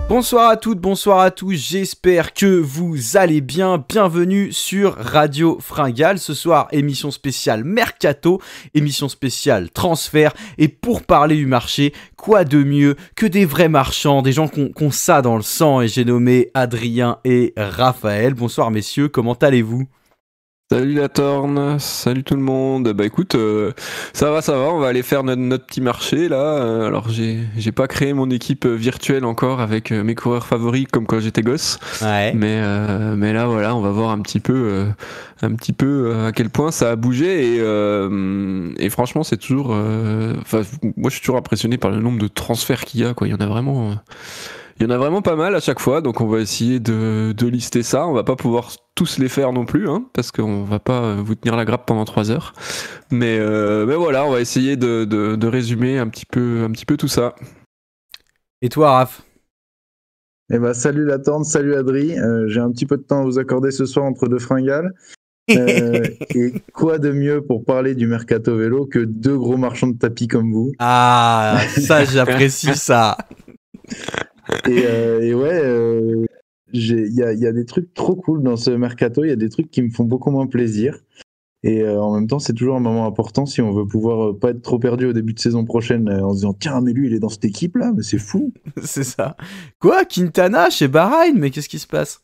Bonsoir à toutes, bonsoir à tous, j'espère que vous allez bien, bienvenue sur Radio Fringale. Ce soir, émission spéciale Mercato, émission spéciale Transfert, et pour parler du marché, quoi de mieux que des vrais marchands, des gens qui ont ça dans le sang, et j'ai nommé Adrien et Raphaël. Bonsoir messieurs, comment allez-vous ? Salut la Torne, salut tout le monde. Bah écoute, ça va, on va aller faire notre petit marché là. Alors j'ai pas créé mon équipe virtuelle encore avec mes coureurs favoris comme quand j'étais gosse. Ouais. Mais là voilà, on va voir un petit peu à quel point ça a bougé et franchement c'est toujours. Moi je suis toujours impressionné par le nombre de transferts qu'il y a quoi. Il y en a vraiment pas mal à chaque fois, donc on va essayer de lister ça. On va pas pouvoir tous les faire non plus, hein, parce qu'on va pas vous tenir la grappe pendant 3 heures. Mais voilà, on va essayer de résumer un petit peu tout ça. Et toi, Raph ? Eh ben, salut la tante, salut Adri. J'ai un petit peu de temps à vous accorder ce soir entre deux fringales. Et quoi de mieux pour parler du mercato vélo que deux gros marchands de tapis comme vous. Ah, ça j'apprécie ça. Et ouais, il y a des trucs trop cool dans ce mercato, il y a des trucs qui me font beaucoup moins plaisir. Et en même temps, c'est toujours un moment important si on veut pouvoir pas être trop perdu au début de saison prochaine en se disant tiens, mais lui il est dans cette équipe là, mais c'est fou. C'est ça. Quoi, Quintana chez Bahreïn, mais qu'est-ce qui se passe ?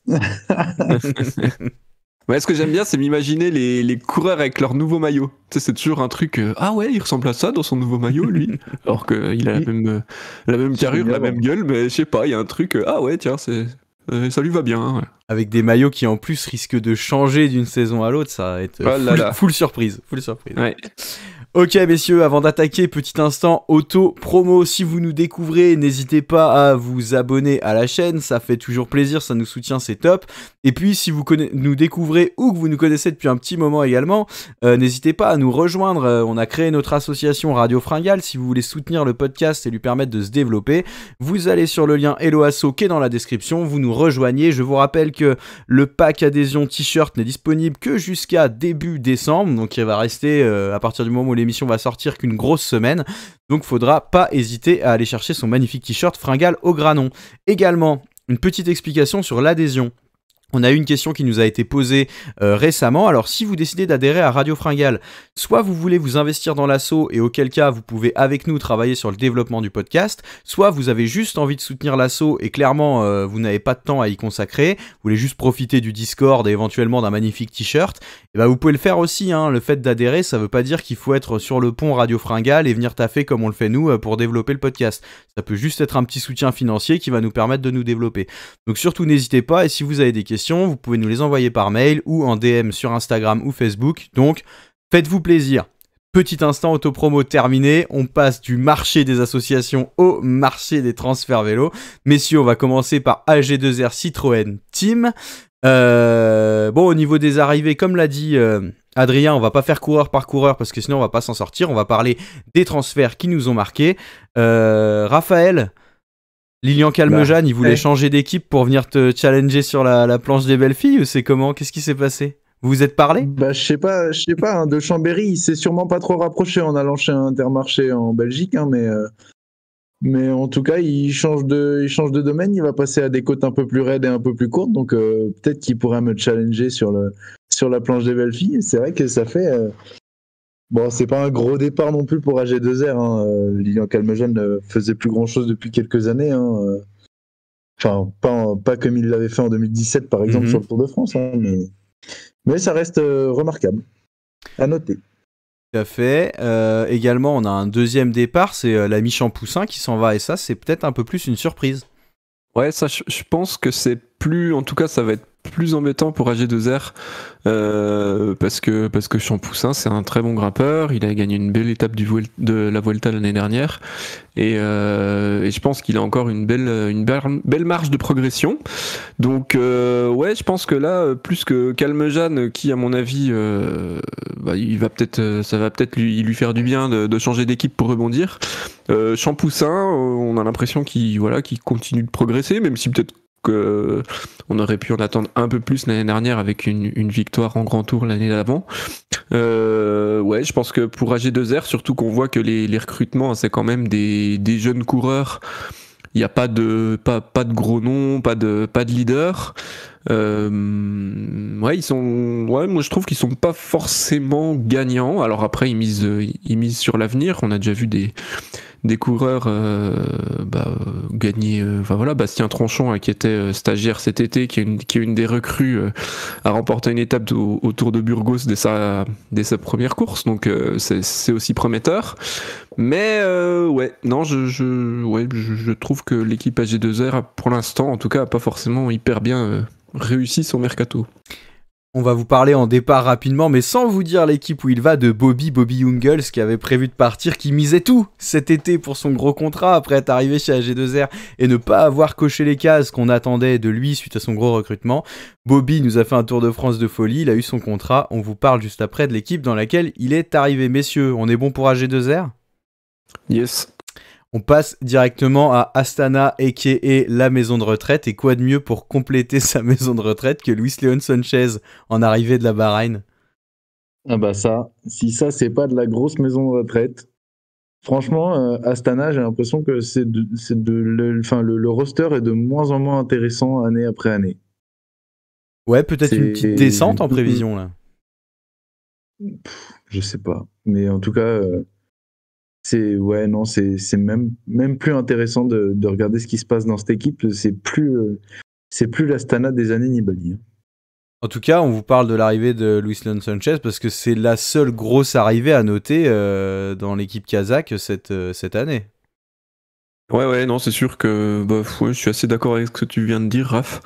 Ouais, ce que j'aime bien, c'est m'imaginer les coureurs avec leur nouveau maillot. Tu sais, c'est toujours un truc. Ah ouais, il ressemble à ça dans son nouveau maillot, lui. Alors qu'il a la même carrure, la même gueule, mais je sais pas, il y a un truc. Ah ouais, tiens, ça lui va bien. Hein, ouais. Avec des maillots qui en plus risquent de changer d'une saison à l'autre, ça va être full surprise. Ouais. Ok messieurs, avant d'attaquer, petit instant auto-promo. Si vous nous découvrez, n'hésitez pas à vous abonner à la chaîne, ça fait toujours plaisir, ça nous soutient, c'est top. Et puis si vous nous découvrez ou que vous nous connaissez depuis un petit moment également, n'hésitez pas à nous rejoindre. On a créé notre association Radio Fringale. Si vous voulez soutenir le podcast et lui permettre de se développer, vous allez sur le lien Hello Asso qui est dans la description, vous nous rejoignez. Je vous rappelle que le pack adhésion t-shirt n'est disponible que jusqu'à début décembre, donc il va rester à partir du moment où l'émission va sortir qu'une grosse semaine, donc faudra pas hésiter à aller chercher son magnifique t-shirt Fringale au granon. Également, une petite explication sur l'adhésion. On a eu une question qui nous a été posée récemment. Alors, si vous décidez d'adhérer à Radio Fringale, soit vous voulez vous investir dans l'asso et auquel cas vous pouvez avec nous travailler sur le développement du podcast, soit vous avez juste envie de soutenir l'asso et clairement vous n'avez pas de temps à y consacrer, vous voulez juste profiter du Discord et éventuellement d'un magnifique t-shirt, et ben vous pouvez le faire aussi. Hein. Le fait d'adhérer, ça veut pas dire qu'il faut être sur le pont Radio Fringale et venir taffer comme on le fait nous pour développer le podcast. Ça peut juste être un petit soutien financier qui va nous permettre de nous développer. Donc surtout n'hésitez pas, et si vous avez des questions, vous pouvez nous les envoyer par mail ou en DM sur Instagram ou Facebook. Donc, faites-vous plaisir. Petit instant autopromo terminé. On passe du marché des associations au marché des transferts vélo. Messieurs, on va commencer par AG2R Citroën Team. Bon, au niveau des arrivées, comme l'a dit Adrien, on va pas faire coureur par coureur parce que sinon on va pas s'en sortir. On va parler des transferts qui nous ont marqués. Raphaël, Lilian Calmejane, il voulait changer d'équipe pour venir te challenger sur la planche des belles filles ou c'est comment ? Qu'est-ce qui s'est passé ? Vous vous êtes parlé ? Bah, je sais pas, hein, de Chambéry, il s'est sûrement pas trop rapproché en allant chez Intermarché en Belgique, hein, mais en tout cas, il change de domaine, il va passer à des côtes un peu plus raides et un peu plus courtes, donc peut-être qu'il pourrait me challenger sur la planche des belles filles. C'est vrai que ça fait... Bon, c'est pas un gros départ non plus pour AG2R. Hein. Lilian Calmejane faisait plus grand-chose depuis quelques années. Hein. Enfin, pas comme il l'avait fait en 2017, par exemple, sur le Tour de France. Hein, mais ça reste remarquable. À noter. Tout à fait. Également, on a un deuxième départ, c'est l'ami Champoussin qui s'en va. Et ça, c'est peut-être un peu plus une surprise. Ouais, ça, je pense que c'est plus... En tout cas, ça va être plus embêtant pour AG2R parce que Champoussin c'est un très bon grimpeur, il a gagné une belle étape de la Vuelta l'année dernière et je pense qu'il a encore une belle marge de progression, donc ouais, je pense que là plus que Calmejane qui à mon avis ça va peut-être lui faire du bien de changer d'équipe pour rebondir. Champoussin, on a l'impression qu'il continue de progresser, même si peut-être qu'on aurait pu en attendre un peu plus l'année dernière avec une victoire en grand tour l'année d'avant. Ouais, je pense que pour AG2R, surtout qu'on voit que les recrutements, c'est quand même des jeunes coureurs il n'y a pas de gros noms, pas de leader. Ouais, moi je trouve qu'ils sont pas forcément gagnants. Alors après, ils misent sur l'avenir. On a déjà vu des coureurs gagner. Enfin voilà, Bastien Tranchon, qui était stagiaire cet été, qui est une des recrues, a remporté une étape au Tour de Burgos dès sa première course. Donc c'est aussi prometteur. Mais je trouve que l'équipe AG2R pour l'instant, en tout cas, a pas forcément hyper bien réussi son mercato. On va vous parler en départ rapidement, mais sans vous dire l'équipe où il va, de Bobby Jungels, qui avait prévu de partir, qui misait tout cet été pour son gros contrat après être arrivé chez AG2R et ne pas avoir coché les cases qu'on attendait de lui suite à son gros recrutement. Bobby nous a fait un Tour de France de folie, il a eu son contrat, on vous parle juste après de l'équipe dans laquelle il est arrivé. Messieurs, on est bon pour AG2R ? Yes. On passe directement à Astana, a.k.a. la maison de retraite. Et quoi de mieux pour compléter sa maison de retraite que Luis León Sanchez en arrivée de la Bahreïn ? Ah bah si ça c'est pas de la grosse maison de retraite. Franchement, Astana, j'ai l'impression que le roster est de moins en moins intéressant année après année. Ouais, peut-être une petite descente en prévision là. Je sais pas, mais en tout cas... c'est même plus intéressant de regarder ce qui se passe dans cette équipe. C'est plus l'Astana des années Nibali. En tout cas, on vous parle de l'arrivée de Luis León Sanchez parce que c'est la seule grosse arrivée à noter dans l'équipe kazakh cette année. Ouais, non, c'est sûr que je suis assez d'accord avec ce que tu viens de dire, Raph.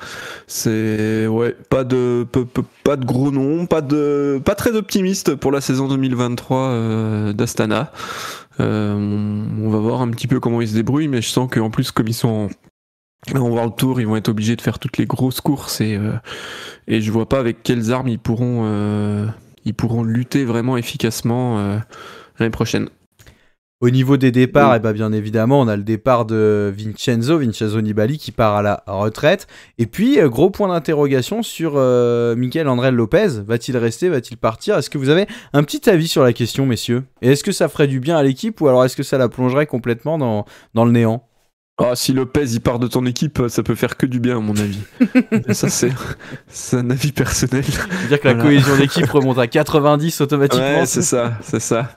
C'est pas de gros noms, pas très optimiste pour la saison 2023 d'Astana. On va voir un petit peu comment ils se débrouillent, mais je sens qu'en plus, comme ils sont en World Tour, ils vont être obligés de faire toutes les grosses courses et je vois pas avec quelles armes ils pourront lutter vraiment efficacement l'année prochaine. Au niveau des départs, bien évidemment, on a le départ de Vincenzo Nibali qui part à la retraite. Et puis, gros point d'interrogation sur Mikel André Lopez. Va-t-il rester ? Va-t-il partir ? Est-ce que vous avez un petit avis sur la question, messieurs ? Et est-ce que ça ferait du bien à l'équipe ou alors est-ce que ça la plongerait complètement dans le néant ? Ah, si Lopez il part de ton équipe, ça peut faire que du bien à mon avis. Ça c'est un avis personnel. C'est-à-dire que la cohésion d'équipe remonte à 90 automatiquement. Ouais, c'est ça.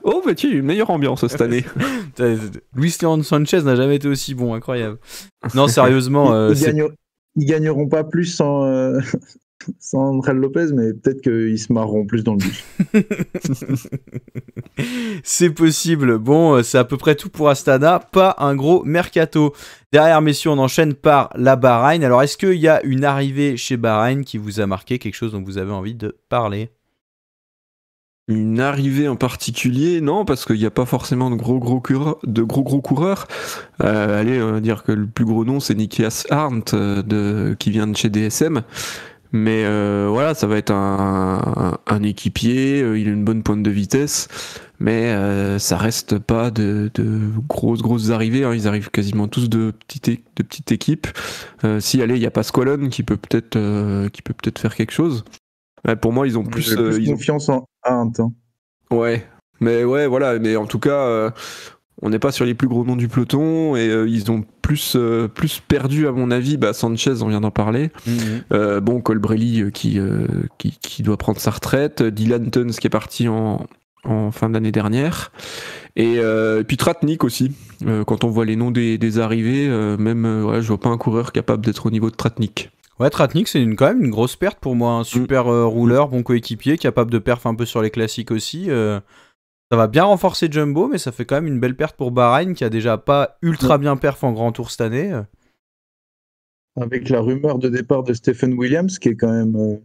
Oh, bah tu as une meilleure ambiance cette année. Luis León Sanchez n'a jamais été aussi bon, incroyable. Non, sérieusement, ils gagneront pas plus sans André Lopez, mais peut-être qu'ils se marreront plus dans le bus. C'est possible. Bon, c'est à peu près tout pour Astana. Pas un gros mercato. Derrière, messieurs, on enchaîne par la Bahreïn. Alors, est-ce qu'il y a une arrivée chez Bahreïn qui vous a marqué, quelque chose dont vous avez envie de parler ? Une arrivée en particulier, non, parce qu'il n'y a pas forcément de gros coureurs. Allez, on va dire que le plus gros nom, c'est Nikias Arndt, qui vient de chez DSM. Mais voilà, ça va être un équipier, il a une bonne pointe de vitesse, mais ça reste pas de grosses arrivées, hein. Ils arrivent quasiment tous de petites équipes. Si, allez, il y a Pasqualone qui peut peut-être faire quelque chose. Ouais, pour moi, ils ont plus confiance en Arndt. Hein. Ouais, mais ouais, voilà, mais en tout cas... on n'est pas sur les plus gros noms du peloton et ils ont plus perdu à mon avis. Sanchez, on vient d'en parler. Colbrelli qui doit prendre sa retraite. Dylan Teuns qui est parti en fin d'année dernière. Et puis Tratnik aussi. Quand on voit les noms des arrivées, je vois pas un coureur capable d'être au niveau de Tratnik. Ouais, Tratnik, c'est quand même une grosse perte pour moi. Un super rouleur, bon coéquipier, capable de perf un peu sur les classiques aussi. Ça va bien renforcer Jumbo, mais ça fait quand même une belle perte pour Bahreïn, qui a déjà pas ultra bien perf en Grand Tour cette année. Avec la rumeur de départ de Stephen Williams, qui est quand même...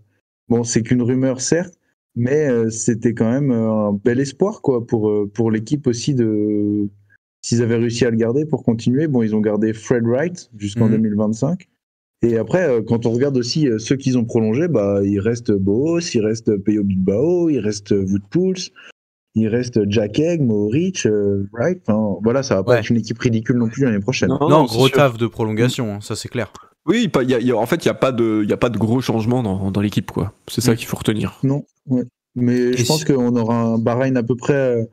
c'est qu'une rumeur, certes, mais c'était quand même un bel espoir quoi, pour l'équipe aussi s'ils avaient réussi à le garder pour continuer. Bon, ils ont gardé Fred Wright jusqu'en 2025. Et après, quand on regarde aussi ceux qu'ils ont prolongés, il reste Boos, il reste Peyo Bilbao, il reste Wout Poels, il reste Jack Egg, Mohoric, Wright. Enfin, voilà, ça va pas être une équipe ridicule non plus l'année prochaine. Non, gros taf de prolongation, ça c'est clair. Oui, en fait, il n'y a pas de gros changements dans l'équipe, quoi. C'est ça qu'il faut retenir. Non, ouais. Mais je pense qu'on aura un Bahreïn à peu près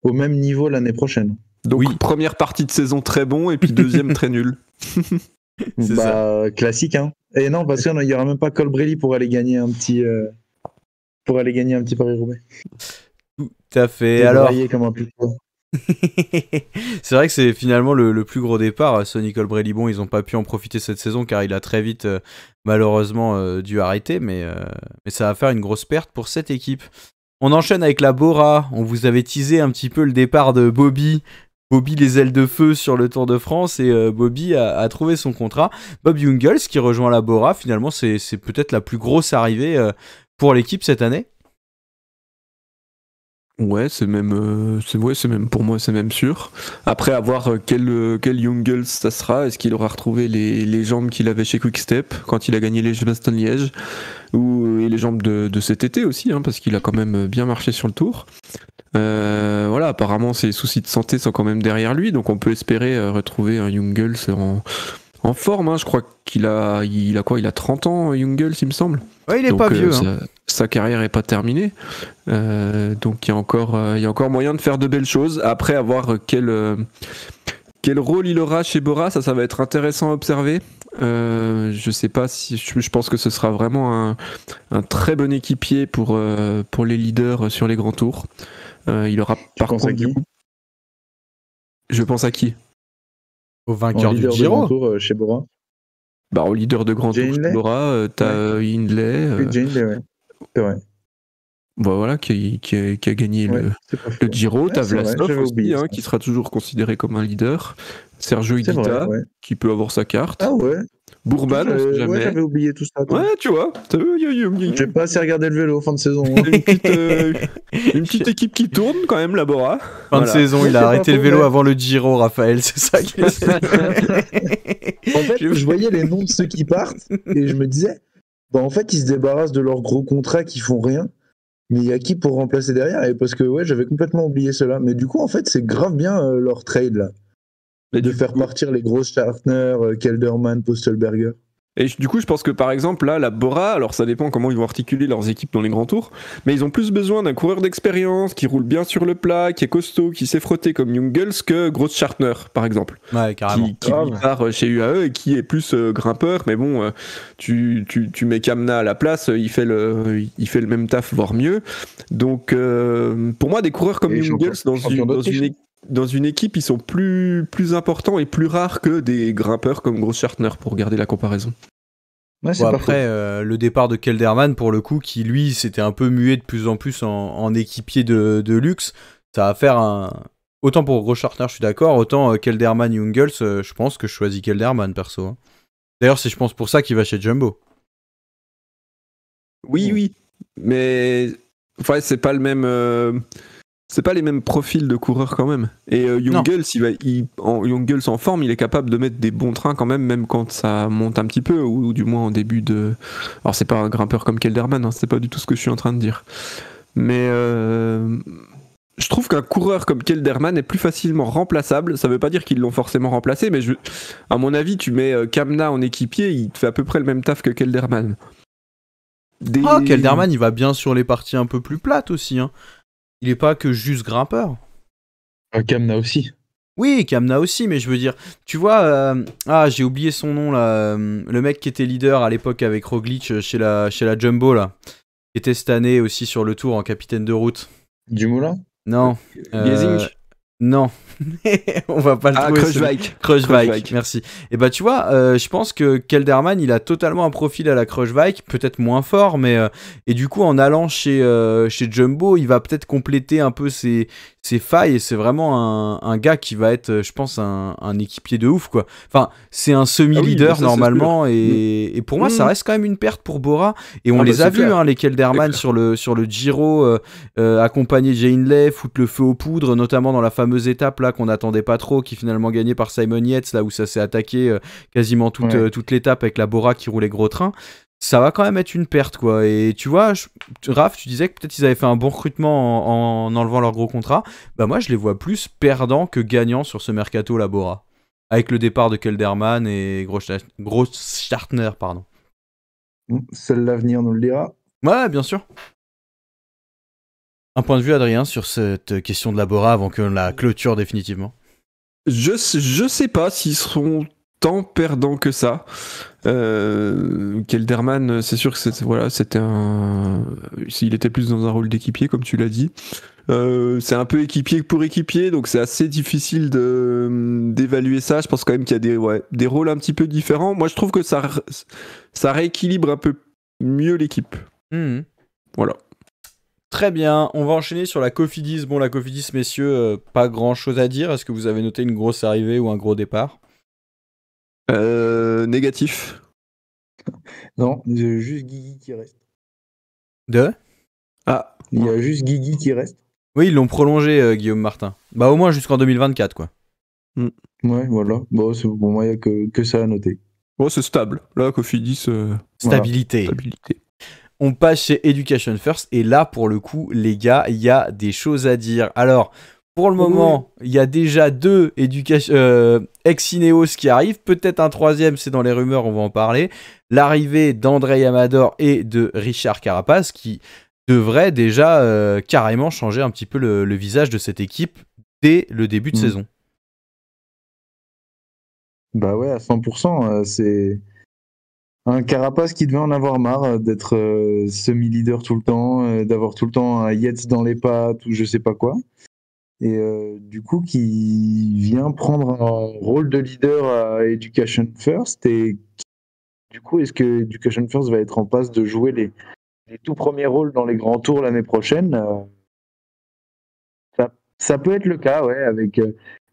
au même niveau l'année prochaine. Donc, première partie de saison très bon, et puis deuxième très nul. C'est Bah, classique, hein. Et non, parce qu'il n'y aura même pas Colbrelli pour aller gagner un petit Paris-Roubaix. Tout à fait. Alors, Débraillé comme un putain. c'est vrai que c'est finalement le plus gros départ. Sonny Colbrelli-Bon, ils n'ont pas pu en profiter cette saison car il a très vite, malheureusement, dû arrêter. Mais ça va faire une grosse perte pour cette équipe. On enchaîne avec la Bora. On vous avait teasé un petit peu le départ de Bobby. Bobby les ailes de feu sur le Tour de France et Bobby a trouvé son contrat. Bob Jungels qui rejoint la Bora. Finalement, c'est peut-être la plus grosse arrivée pour l'équipe cette année. Ouais, c'est même pour moi, c'est même sûr. Après, à voir quel Jungels ça sera. Est-ce qu'il aura retrouvé les jambes qu'il avait chez Quick-Step quand il a gagné les Bastogne-Liège et les jambes de cet été aussi, hein, parce qu'il a quand même bien marché sur le Tour. Voilà, apparemment, ses soucis de santé sont quand même derrière lui, donc on peut espérer retrouver un Jungels en forme. Hein. Je crois qu'il a 30 ans, Jungels, il me semble. Ouais, il est donc, pas vieux. Hein. Sa carrière est pas terminée, donc il y a encore moyen de faire de belles choses. Après, à voir quel rôle il aura chez Bora, ça va être intéressant à observer. Je sais pas si je pense que ce sera vraiment un très bon équipier pour les leaders sur les grands tours. Il aura par contre du coup. Je pense à qui? Au vainqueur du Giro. De tour, chez Bora. Bah, au leader de grand tour chez Bora, t'as Hindley. Hindley, ouais. C'est vrai. Bah voilà, qui a gagné le Giro. T'as Vlasov aussi, hein, qui sera toujours considéré comme un leader. Sergio Higuita, qui peut avoir sa carte. Ah ouais. Bourman, on sait jamais. Ouais, j'avais oublié tout ça. Ouais, tu vois. J'ai pas assez regardé le vélo fin de saison. Hein. Une petite équipe qui tourne quand même, la Bora. Fin de saison, il a arrêté le vélo avant le Giro, Raphaël, c'est ça qui En fait, je voyais les noms de ceux qui partent et je me disais, bah en fait, ils se débarrassent de leurs gros contrats qui font rien. Mais il y a qui pour remplacer derrière? Et parce que ouais, j'avais complètement oublié cela. Mais du coup, en fait, c'est grave bien leur trade là. De faire partir les grosses Schartner, Kelderman, Postelberger. Et du coup, je pense que par exemple, là, la Bora, alors ça dépend comment ils vont articuler leurs équipes dans les grands tours, mais ils ont plus besoin d'un coureur d'expérience qui roule bien sur le plat, qui est costaud, qui sait frotter comme Jungels que Gross Schartner, par exemple. Ouais, carrément. Qui part chez UAE et qui est plus grimpeur, mais bon, tu mets Kamna à la place, il fait le même taf, voire mieux. Donc, pour moi, des coureurs comme Jungels dans une équipe, ils sont plus importants et plus rares que des grimpeurs comme Gross Schartner, pour garder la comparaison. Ouais, bon, après, le départ de Kelderman, pour le coup, qui lui s'était un peu mué de plus en plus en équipier de luxe, ça va faire un... Autant pour Gross Schartner, je suis d'accord, autant Kelderman Jungels, je pense que je choisis Kelderman, perso. Hein. D'ailleurs, c'est je pense pour ça qu'il va chez Jumbo. Oui, mais ouais, c'est pas le même... C'est pas les mêmes profils de coureurs quand même. Et Jungels, Jungels en forme, il est capable de mettre des bons trains quand même quand ça monte un petit peu, ou du moins en début de... Alors c'est pas un grimpeur comme Kelderman, hein, c'est pas du tout ce que je suis en train de dire. Mais je trouve qu'un coureur comme Kelderman est plus facilement remplaçable. Ça veut pas dire qu'ils l'ont forcément remplacé, mais à mon avis, tu mets Kamna en équipier, il te fait à peu près le même taf que Kelderman. Kelderman, il va bien sur les parties un peu plus plates aussi, hein. Il est pas que juste grimpeur. Kamna aussi. Oui, Kamna aussi, mais je veux dire, tu vois, j'ai oublié son nom là, le mec qui était leader à l'époque avec Roglic chez la Jumbo là, qui était cette année aussi sur le Tour en capitaine de route. Dumoulin? Non. Gesing? Non. On va pas le trouver. Kruijswijk, merci. Et bah tu vois, je pense que Kelderman, il a totalement un profil à la Kruijswijk, peut-être moins fort, mais et du coup en allant chez Jumbo, il va peut-être compléter un peu ses failles, et c'est vraiment un gars qui va être, je pense, un équipier de ouf, quoi. Enfin, c'est un semi-leader normalement, et pour moi, ça reste quand même une perte pour Bora, et on les a vus, hein, les Kelderman sur le Giro, accompagner Jay Hindley, foutre le feu aux poudres, notamment dans la fameuse étape là qu'on n'attendait pas trop, qui finalement gagnée par Simon Yates, là où ça s'est attaqué quasiment toute l'étape avec la Bora qui roulait gros train. Ça va quand même être une perte, quoi. Et tu vois, Raph, tu disais que peut-être ils avaient fait un bon recrutement en enlevant leur gros contrat. Bah moi, je les vois plus perdants que gagnants sur ce mercato, la Bora. Avec le départ de Kelderman et Gross Schartner, pardon. Seul l'avenir nous le dira. Ouais, bien sûr. Un point de vue, Adrien, sur cette question de la Bora avant qu'on la clôture définitivement. Je sais pas s'ils seront tant perdant que ça. Kelderman, c'est sûr que c'était il était plus dans un rôle d'équipier, comme tu l'as dit. C'est un peu équipier pour équipier, donc c'est assez difficile d'évaluer ça. Je pense quand même qu'il y a des rôles un petit peu différents. Moi, je trouve que ça rééquilibre un peu mieux l'équipe. Voilà. Très bien, on va enchaîner sur la Cofidis. Bon, la Cofidis, messieurs, pas grand chose à dire. Est-ce que vous avez noté une grosse arrivée ou un gros départ ? Négatif. Non, il y a juste Guigui qui reste. Il y a juste Guigui qui reste. Oui, ils l'ont prolongé, Guillaume Martin. Bah, au moins jusqu'en 2024, quoi. Ouais, voilà. Bon, pour moi, il n'y a que ça à noter. Bon, c'est stable. Là, Cofidis. Stabilité. On passe chez Education First. Et là, pour le coup, les gars, il y a des choses à dire. Alors, pour le moment, il y a déjà 2 ex-Ineos qui arrivent. Peut-être un 3e, c'est dans les rumeurs, on va en parler. L'arrivée d'André Amador et de Richard Carapaz qui devrait déjà carrément changer un petit peu le visage de cette équipe dès le début de saison. Bah ouais, à 100%. C'est un Carapaz qui devait en avoir marre d'être semi-leader tout le temps, d'avoir tout le temps un Yates dans les pattes ou je sais pas quoi. Et du coup, qui vient prendre un rôle de leader à Education First. Et du coup, est-ce que Education First va être en passe de jouer les tout premiers rôles dans les grands tours l'année prochaine? Ça peut être le cas, ouais, avec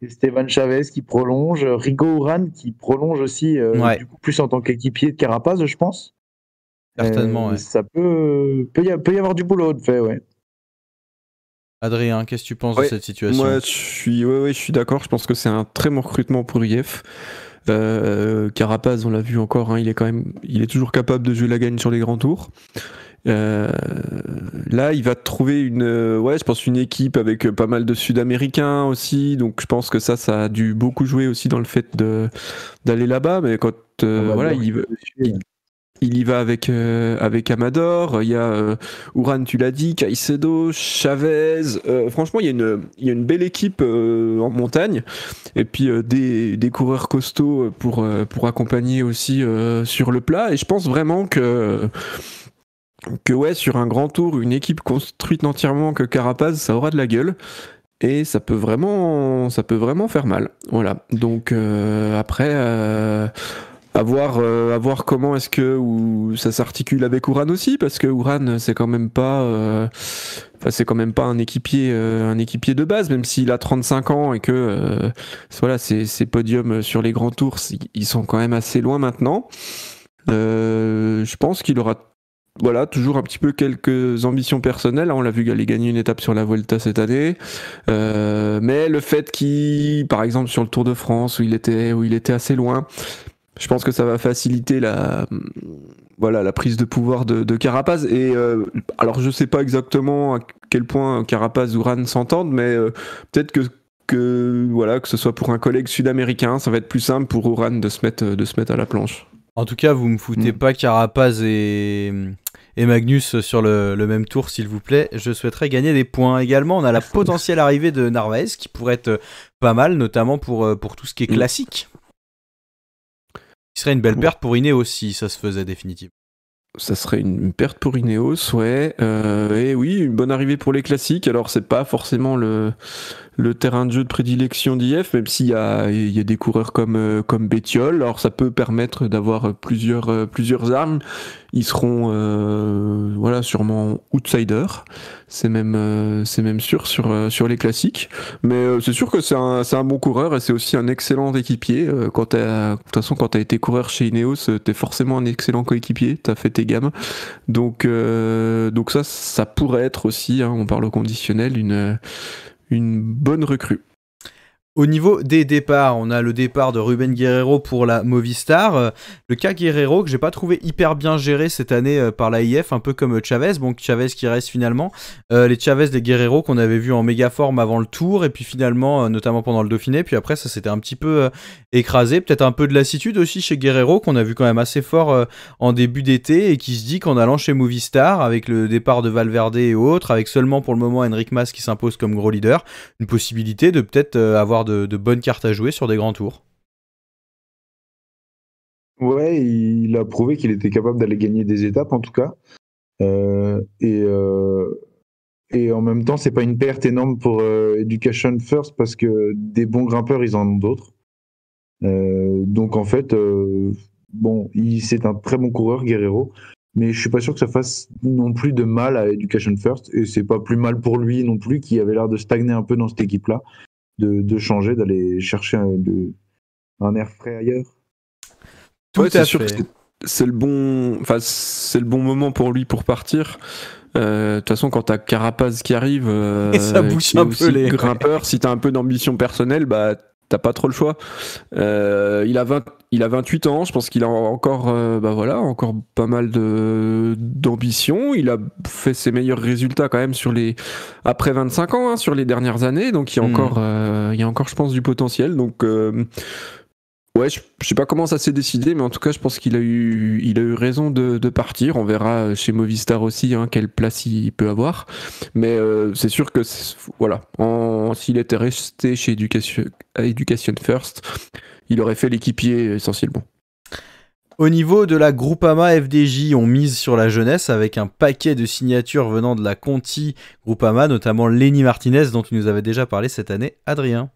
Esteban Chavez qui prolonge, Rigo Uran qui prolonge aussi, du coup, plus en tant qu'équipier de Carapaz, je pense. Certainement, ouais. Ça peut y avoir du boulot de fait, ouais. Adrien, qu'est-ce que tu penses de cette situation ? Moi, je suis d'accord. Je pense que c'est un très bon recrutement pour IF. Carapaz, on l'a vu encore, hein, il est toujours capable de jouer la gagne sur les grands tours. Là, il va trouver je pense une équipe avec pas mal de Sud-Américains aussi. Donc, je pense que ça a dû beaucoup jouer aussi dans le fait d'aller là-bas. Mais quand il y va avec Amador, il y a Uran, tu l'as dit, Caicedo, Chavez. Franchement, il y a une belle équipe en montagne. Et puis des coureurs costauds pour accompagner aussi sur le plat. Et je pense vraiment que ouais, sur un grand tour, une équipe construite entièrement que Carapaz, ça aura de la gueule. Et ça peut vraiment faire mal. Voilà. Donc après. À voir comment est-ce que ça s'articule avec Uran aussi, parce que Uran c'est quand même pas un équipier de base, même s'il a 35 ans et que ses podiums sur les grands tours ils sont quand même assez loin maintenant. Je pense qu'il aura toujours un petit peu quelques ambitions personnelles. On l'a vu aller gagner une étape sur la Vuelta cette année, mais le fait qu'il, par exemple sur le Tour de France où il était assez loin, je pense que ça va faciliter la prise de pouvoir de Carapaz. Et alors je sais pas exactement à quel point Carapaz ou Uran s'entendent, mais peut-être que ce soit pour un collègue sud-américain, ça va être plus simple pour Uran de se mettre à la planche. En tout cas, vous me foutez pas Carapaz et Magnus sur le même tour, s'il vous plaît. Je souhaiterais gagner des points. Également, on a la potentielle arrivée de Narvaez qui pourrait être pas mal, notamment pour tout ce qui est classique. Ce serait une belle perte pour Ineos si ça se faisait définitivement. Ça serait une perte pour Ineos, ouais. Et oui, une bonne arrivée pour les classiques. Alors, c'est pas forcément le terrain de jeu de prédilection d'IF, même s'il y a des coureurs comme Bettiol. Alors, ça peut permettre d'avoir plusieurs armes. Ils seront sûrement outsiders. C'est même sûr sur les classiques. Mais c'est sûr que c'est un bon coureur et c'est aussi un excellent équipier. De toute façon, quand t'as été coureur chez Ineos, t'es forcément un excellent coéquipier. T'as fait tes gammes. Donc ça pourrait être aussi, hein, on parle au conditionnel, une bonne recrue. Au niveau des départs, on a le départ de Ruben Guerrero pour la Movistar. Le cas Guerrero que j'ai pas trouvé hyper bien géré cette année par l'AIF, un peu comme Chavez. Bon, Chavez qui reste finalement. Les Chavez, les Guerrero qu'on avait vu en méga forme avant le Tour et puis finalement, notamment pendant le Dauphiné. Puis après, ça s'était un petit peu écrasé. Peut-être un peu de lassitude aussi chez Guerrero qu'on a vu quand même assez fort en début d'été et qui se dit qu'en allant chez Movistar avec le départ de Valverde et autres, avec seulement pour le moment Enric Mas qui s'impose comme gros leader, une possibilité de peut-être avoir de bonnes cartes à jouer sur des grands tours. Ouais, il a prouvé qu'il était capable d'aller gagner des étapes en tout cas. Euh, et, euh, et en même temps, c'est pas une perte énorme pour Education First parce que des bons grimpeurs, ils en ont d'autres. Donc en fait, bon, c'est un très bon coureur, Guerrero, mais je suis pas sûr que ça fasse non plus de mal à Education First, et c'est pas plus mal pour lui non plus, qui avait l'air de stagner un peu dans cette équipe-là, de changer, d'aller chercher un air frais ailleurs. Tout c'est à sûr que fait. c'est c'est le bon moment pour lui pour partir. De toute façon, quand t'as Carapaz qui arrive, Et ça bouge qui est un peu aussi grimpeur, si t'as un peu d'ambition personnelle, bah t'as pas trop le choix. Il a 28 ans, je pense qu'il a encore, encore pas mal d'ambition. Il a fait ses meilleurs résultats quand même après 25 ans, hein, sur les dernières années, donc il y a encore, je pense, du potentiel. Donc ouais, je sais pas comment ça s'est décidé, mais en tout cas, je pense qu'il a eu raison de partir. On verra chez Movistar aussi, hein, quelle place il peut avoir. Mais c'est sûr que voilà, s'il était resté chez Education First, il aurait fait l'équipier essentiellement. Au niveau de la Groupama FDJ, on mise sur la jeunesse avec un paquet de signatures venant de la Conti Groupama, notamment Lenny Martinez dont tu nous avais déjà parlé cette année, Adrien.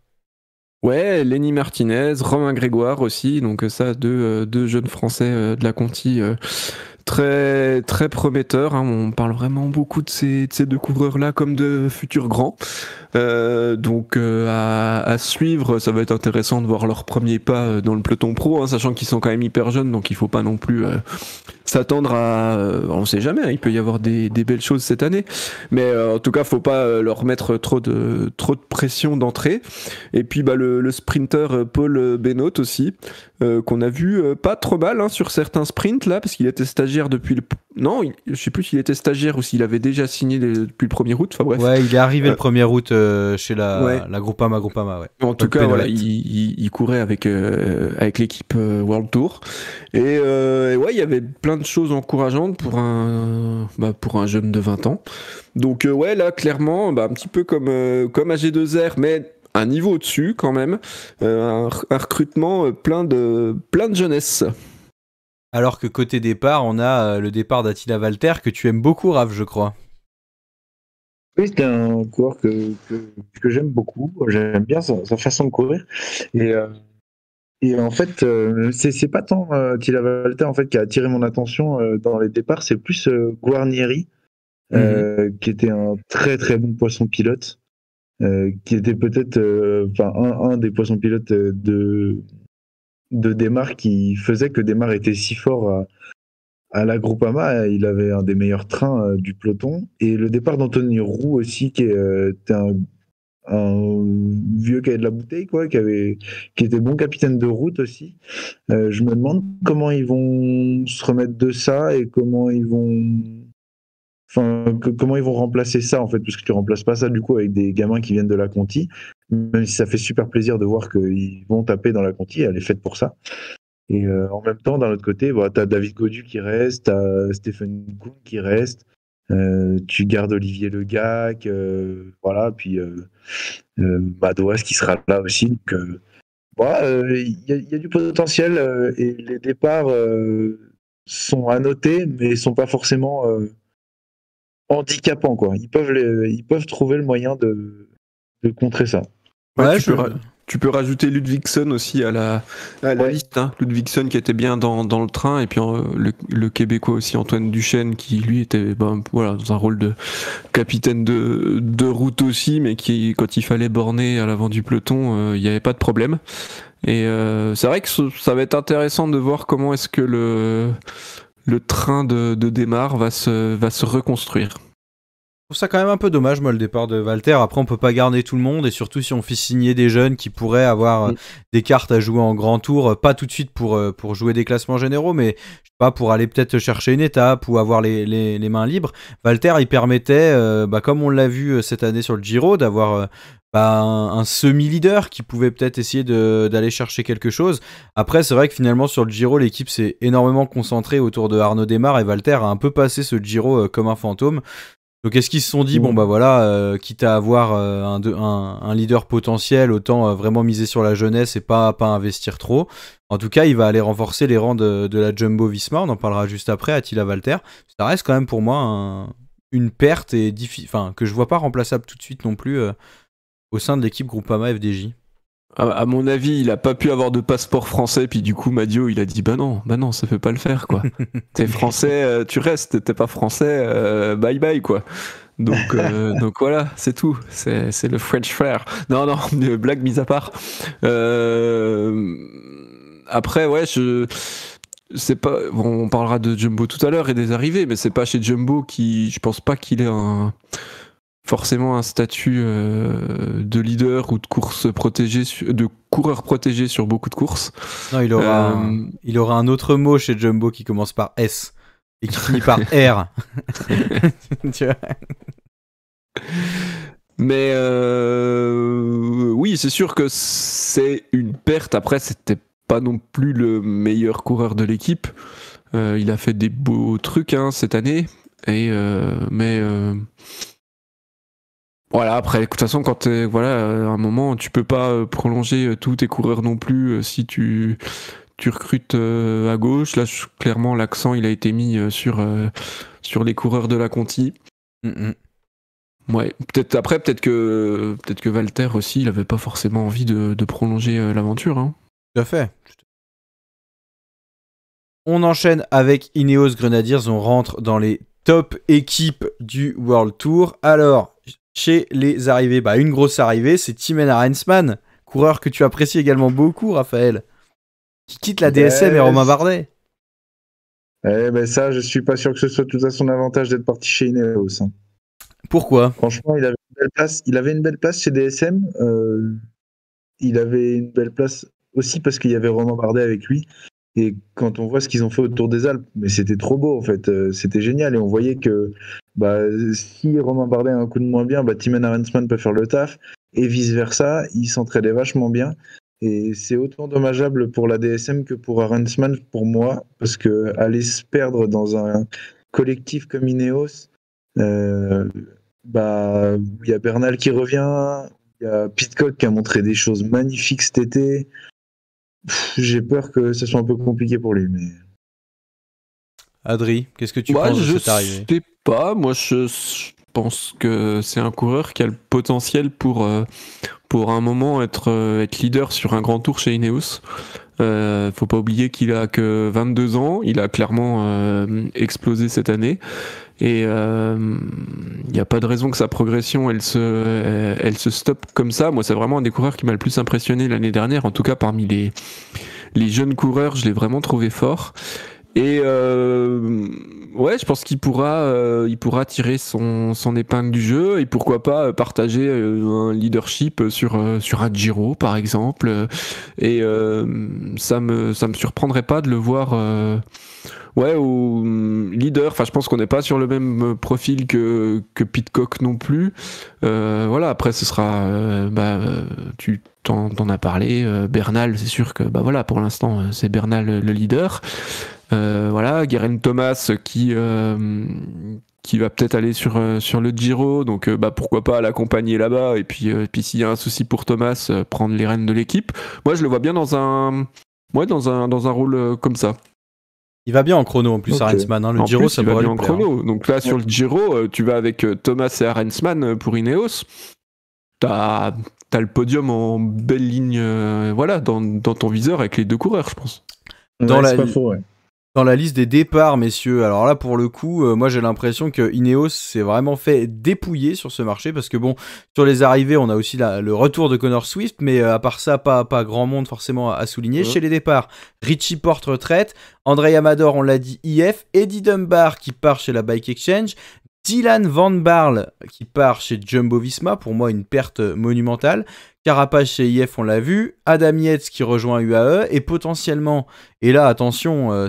Ouais, Lenny Martinez, Romain Grégoire aussi, donc ça, deux jeunes Français de la Conti, très très prometteurs. Hein. On parle vraiment beaucoup de ces deux coureurs-là comme de futurs grands. Donc à suivre, ça va être intéressant de voir leurs premiers pas dans le peloton pro, hein, sachant qu'ils sont quand même hyper jeunes, donc il faut pas non plus s'attendre à... on sait jamais, hein, il peut y avoir des belles choses cette année, mais en tout cas, faut pas leur mettre trop de pression d'entrée. Et puis le sprinter Paul Benoît aussi, qu'on a vu pas trop mal, hein, sur certains sprints là, parce qu'il était stagiaire depuis le... Non, je sais plus s'il était stagiaire ou s'il avait déjà signé depuis le 1er août, enfin bref. Ouais, il est arrivé le 1er août chez Ouais. la Groupama, ouais. En tout cas, voilà, il courait avec l'équipe World Tour. Et ouais, il y avait plein de choses encourageantes pour un jeune de 20 ans. Donc ouais, là, clairement, un petit peu comme AG2R, mais un niveau au-dessus quand même. Un recrutement plein de jeunesse. Alors que côté départ, on a le départ d'Attila Valter, que tu aimes beaucoup, Raph, je crois. Oui, c'est un coureur que j'aime beaucoup. J'aime bien sa façon de courir. Et en fait, c'est pas tant Attila Valter en fait, qui a attiré mon attention dans les départs, c'est plus Guarnieri, qui était un très très bon poisson pilote, qui était peut-être un des poissons pilotes de Démarre, qui faisait que Démarre était si fort à la Groupama. Il avait un des meilleurs trains du peloton. Et le départ d'Anthony Roux aussi, qui était un vieux qui avait de la bouteille, quoi, qui était bon capitaine de route aussi. Je me demande comment ils vont se remettre de ça et comment ils vont remplacer ça, en fait, parce que tu remplaces pas ça du coup avec des gamins qui viennent de la Conti, même si ça fait super plaisir de voir qu'ils vont taper dans la Conti, elle est faite pour ça. Et en même temps, d'un autre côté, t'as David Gaudu qui reste, t'as Stephen Kuhn qui reste, tu gardes Olivier Le Gac, voilà, puis Madouas qui sera là aussi. Donc, il y a du potentiel, et les départs sont à noter, mais ils sont pas forcément handicapants, quoi. Ils peuvent trouver le moyen de contrer ça. Ouais, tu peux rajouter Ludvigsen aussi à la Ouais. liste. Hein. Ludvigsen qui était bien dans le train, et puis le Québécois aussi, Antoine Duchesne, qui lui était dans un rôle de capitaine de route aussi, mais qui, quand il fallait borner à l'avant du peloton, il n'y avait pas de problème. Et c'est vrai que ça va être intéressant de voir comment est-ce que le train de Démarre va se reconstruire. Je trouve ça quand même un peu dommage, moi, le départ de Valter. Après, on peut pas garder tout le monde, et surtout si on fait signer des jeunes qui pourraient avoir des cartes à jouer en grand tour, pas tout de suite pour jouer des classements généraux, mais je sais pas, pour aller peut-être chercher une étape ou avoir les mains libres. Valter, il permettait, comme on l'a vu cette année sur le Giro, d'avoir un semi-leader qui pouvait peut-être essayer d'aller chercher quelque chose. Après, c'est vrai que finalement, sur le Giro, l'équipe s'est énormément concentrée autour de Arnaud Démarre, et Valter a un peu passé ce Giro comme un fantôme. Donc est-ce qu'ils se sont dit, bon bah voilà, quitte à avoir un leader potentiel, autant vraiment miser sur la jeunesse et pas investir trop. En tout cas, il va aller renforcer les rangs de la Jumbo-Visma, on en parlera juste après, Attila Valter. Ça reste quand même pour moi une perte et que je vois pas remplaçable tout de suite non plus au sein de l'équipe Groupama FDJ. À mon avis, il a pas pu avoir de passeport français, puis du coup, Madio, il a dit bah non, ça peut pas le faire, quoi. T'es français, tu restes, t'es pas français, bye bye, quoi. Donc voilà, c'est tout. C'est le French flair. Non, blague mise à part. Après, ouais, c'est pas. Bon, on parlera de Jumbo tout à l'heure et des arrivées, mais c'est pas chez Jumbo je pense pas qu'il ait forcément un statut de leader ou de course protégée, de coureur protégé sur beaucoup de courses. Non, il aura un autre mot chez Jumbo qui commence par S et qui finit par R. Tu vois. Mais oui, c'est sûr que c'est une perte. Après, c'était pas non plus le meilleur coureur de l'équipe. Il a fait des beaux trucs cette année. Mais voilà, après, de toute façon, quand à un moment, tu peux pas prolonger tous tes coureurs non plus si tu recrutes à gauche. Là, clairement, l'accent il a été mis sur les coureurs de la Conti. Ouais, peut-être que Valter aussi, il avait pas forcément envie de prolonger l'aventure. Hein. Tout à fait. On enchaîne avec Ineos Grenadiers, on rentre dans les top équipes du World Tour. Alors, chez les arrivées, une grosse arrivée, c'est Thymen Arensman, coureur que tu apprécies également beaucoup, Raphaël, qui quitte la DSM et Romain Bardet. Ça, je suis pas sûr que ce soit tout à son avantage d'être parti chez Ineos. Hein. Pourquoi ? Franchement, il avait une belle place. Il avait une belle place chez DSM. Il avait une belle place aussi parce qu'il y avait Romain Bardet avec lui. Et quand on voit ce qu'ils ont fait autour des Alpes, mais c'était trop beau en fait. C'était génial et on voyait que si Romain Bardet a un coup de moins bien, Thymen Arensman peut faire le taf et vice versa. Ils s'entraidaient vachement bien. Et c'est autant dommageable pour la DSM que pour Arensman pour moi parce que aller se perdre dans un collectif comme Ineos. Il y a Bernal qui revient, il y a Pidcock qui a montré des choses magnifiques cet été. J'ai peur que ce soit un peu compliqué pour lui. Mais... Adri, qu'est-ce que tu penses de cette arrivée ? Je sais pas, moi je pense que c'est un coureur qui a le potentiel pour un moment être leader sur un grand tour chez Ineos. Faut pas oublier qu'il a que 22 ans, il a clairement explosé cette année. Et il n'y a pas de raison que sa progression elle se stoppe comme ça. Moi, c'est vraiment un des coureurs qui m'a le plus impressionné l'année dernière. En tout cas, parmi les jeunes coureurs, je l'ai vraiment trouvé fort. Et je pense qu'il pourra tirer son épingle du jeu et pourquoi pas partager un leadership sur un Giro par exemple. Et ça me surprendrait pas de le voir au leader. Enfin, je pense qu'on n'est pas sur le même profil que Pidcock non plus. Après ce sera tu t'en as parlé, Bernal, c'est sûr que pour l'instant c'est Bernal le leader. Geraint Thomas qui va peut-être aller sur le Giro, donc pourquoi pas l'accompagner là-bas et puis s'il y a un souci pour Thomas, prendre les rênes de l'équipe. Moi je le vois bien dans un rôle comme ça. Il va bien en chrono en plus, okay. Arensman. Le Giro, ça pourrait bien en chrono. Donc là, sur le Giro, tu vas avec Thomas et Arensman pour Ineos. T'as le podium en belle ligne dans ton viseur avec les deux coureurs, je pense. C'est pas faux, ouais. Dans la liste des départs, messieurs, alors là, pour le coup, moi j'ai l'impression que Ineos s'est vraiment fait dépouiller sur ce marché, parce que sur les arrivées, on a aussi le retour de Connor Swift, mais à part ça, pas grand monde forcément à souligner. Chez les départs, Richie Porte retraite, André Amador, on l'a dit, IF, Eddie Dunbar qui part chez la Bike Exchange, Dylan Van Barle qui part chez Jumbo Visma, pour moi une perte monumentale. Carapaz chez IF, on l'a vu. Adam Yates qui rejoint UAE. Et potentiellement, et là attention,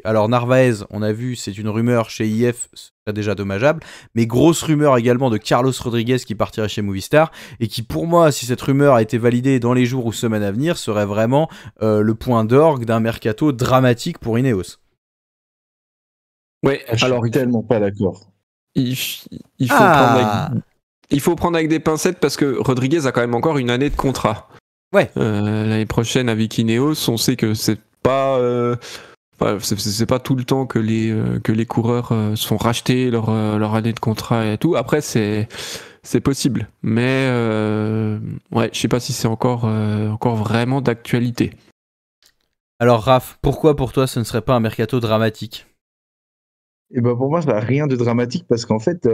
alors Narvaez, on a vu, c'est une rumeur chez IF, c'est déjà dommageable. Mais grosse rumeur également de Carlos Rodriguez qui partirait chez Movistar. Et qui pour moi, si cette rumeur a été validée dans les jours ou semaines à venir, serait vraiment le point d'orgue d'un mercato dramatique pour Ineos. Ouais, alors tellement pas d'accord. il faut prendre avec des pincettes parce que Rodriguez a quand même encore une année de contrat. Ouais. L'année prochaine avec Ineos, on sait que c'est pas tout le temps que les coureurs se font racheter leur année de contrat et tout. Après, c'est possible, mais ouais, je sais pas si c'est encore vraiment d'actualité. Alors Raph, pourquoi pour toi ce ne serait pas un mercato dramatique? Et ben pour moi, ça n'a rien de dramatique parce qu'en fait,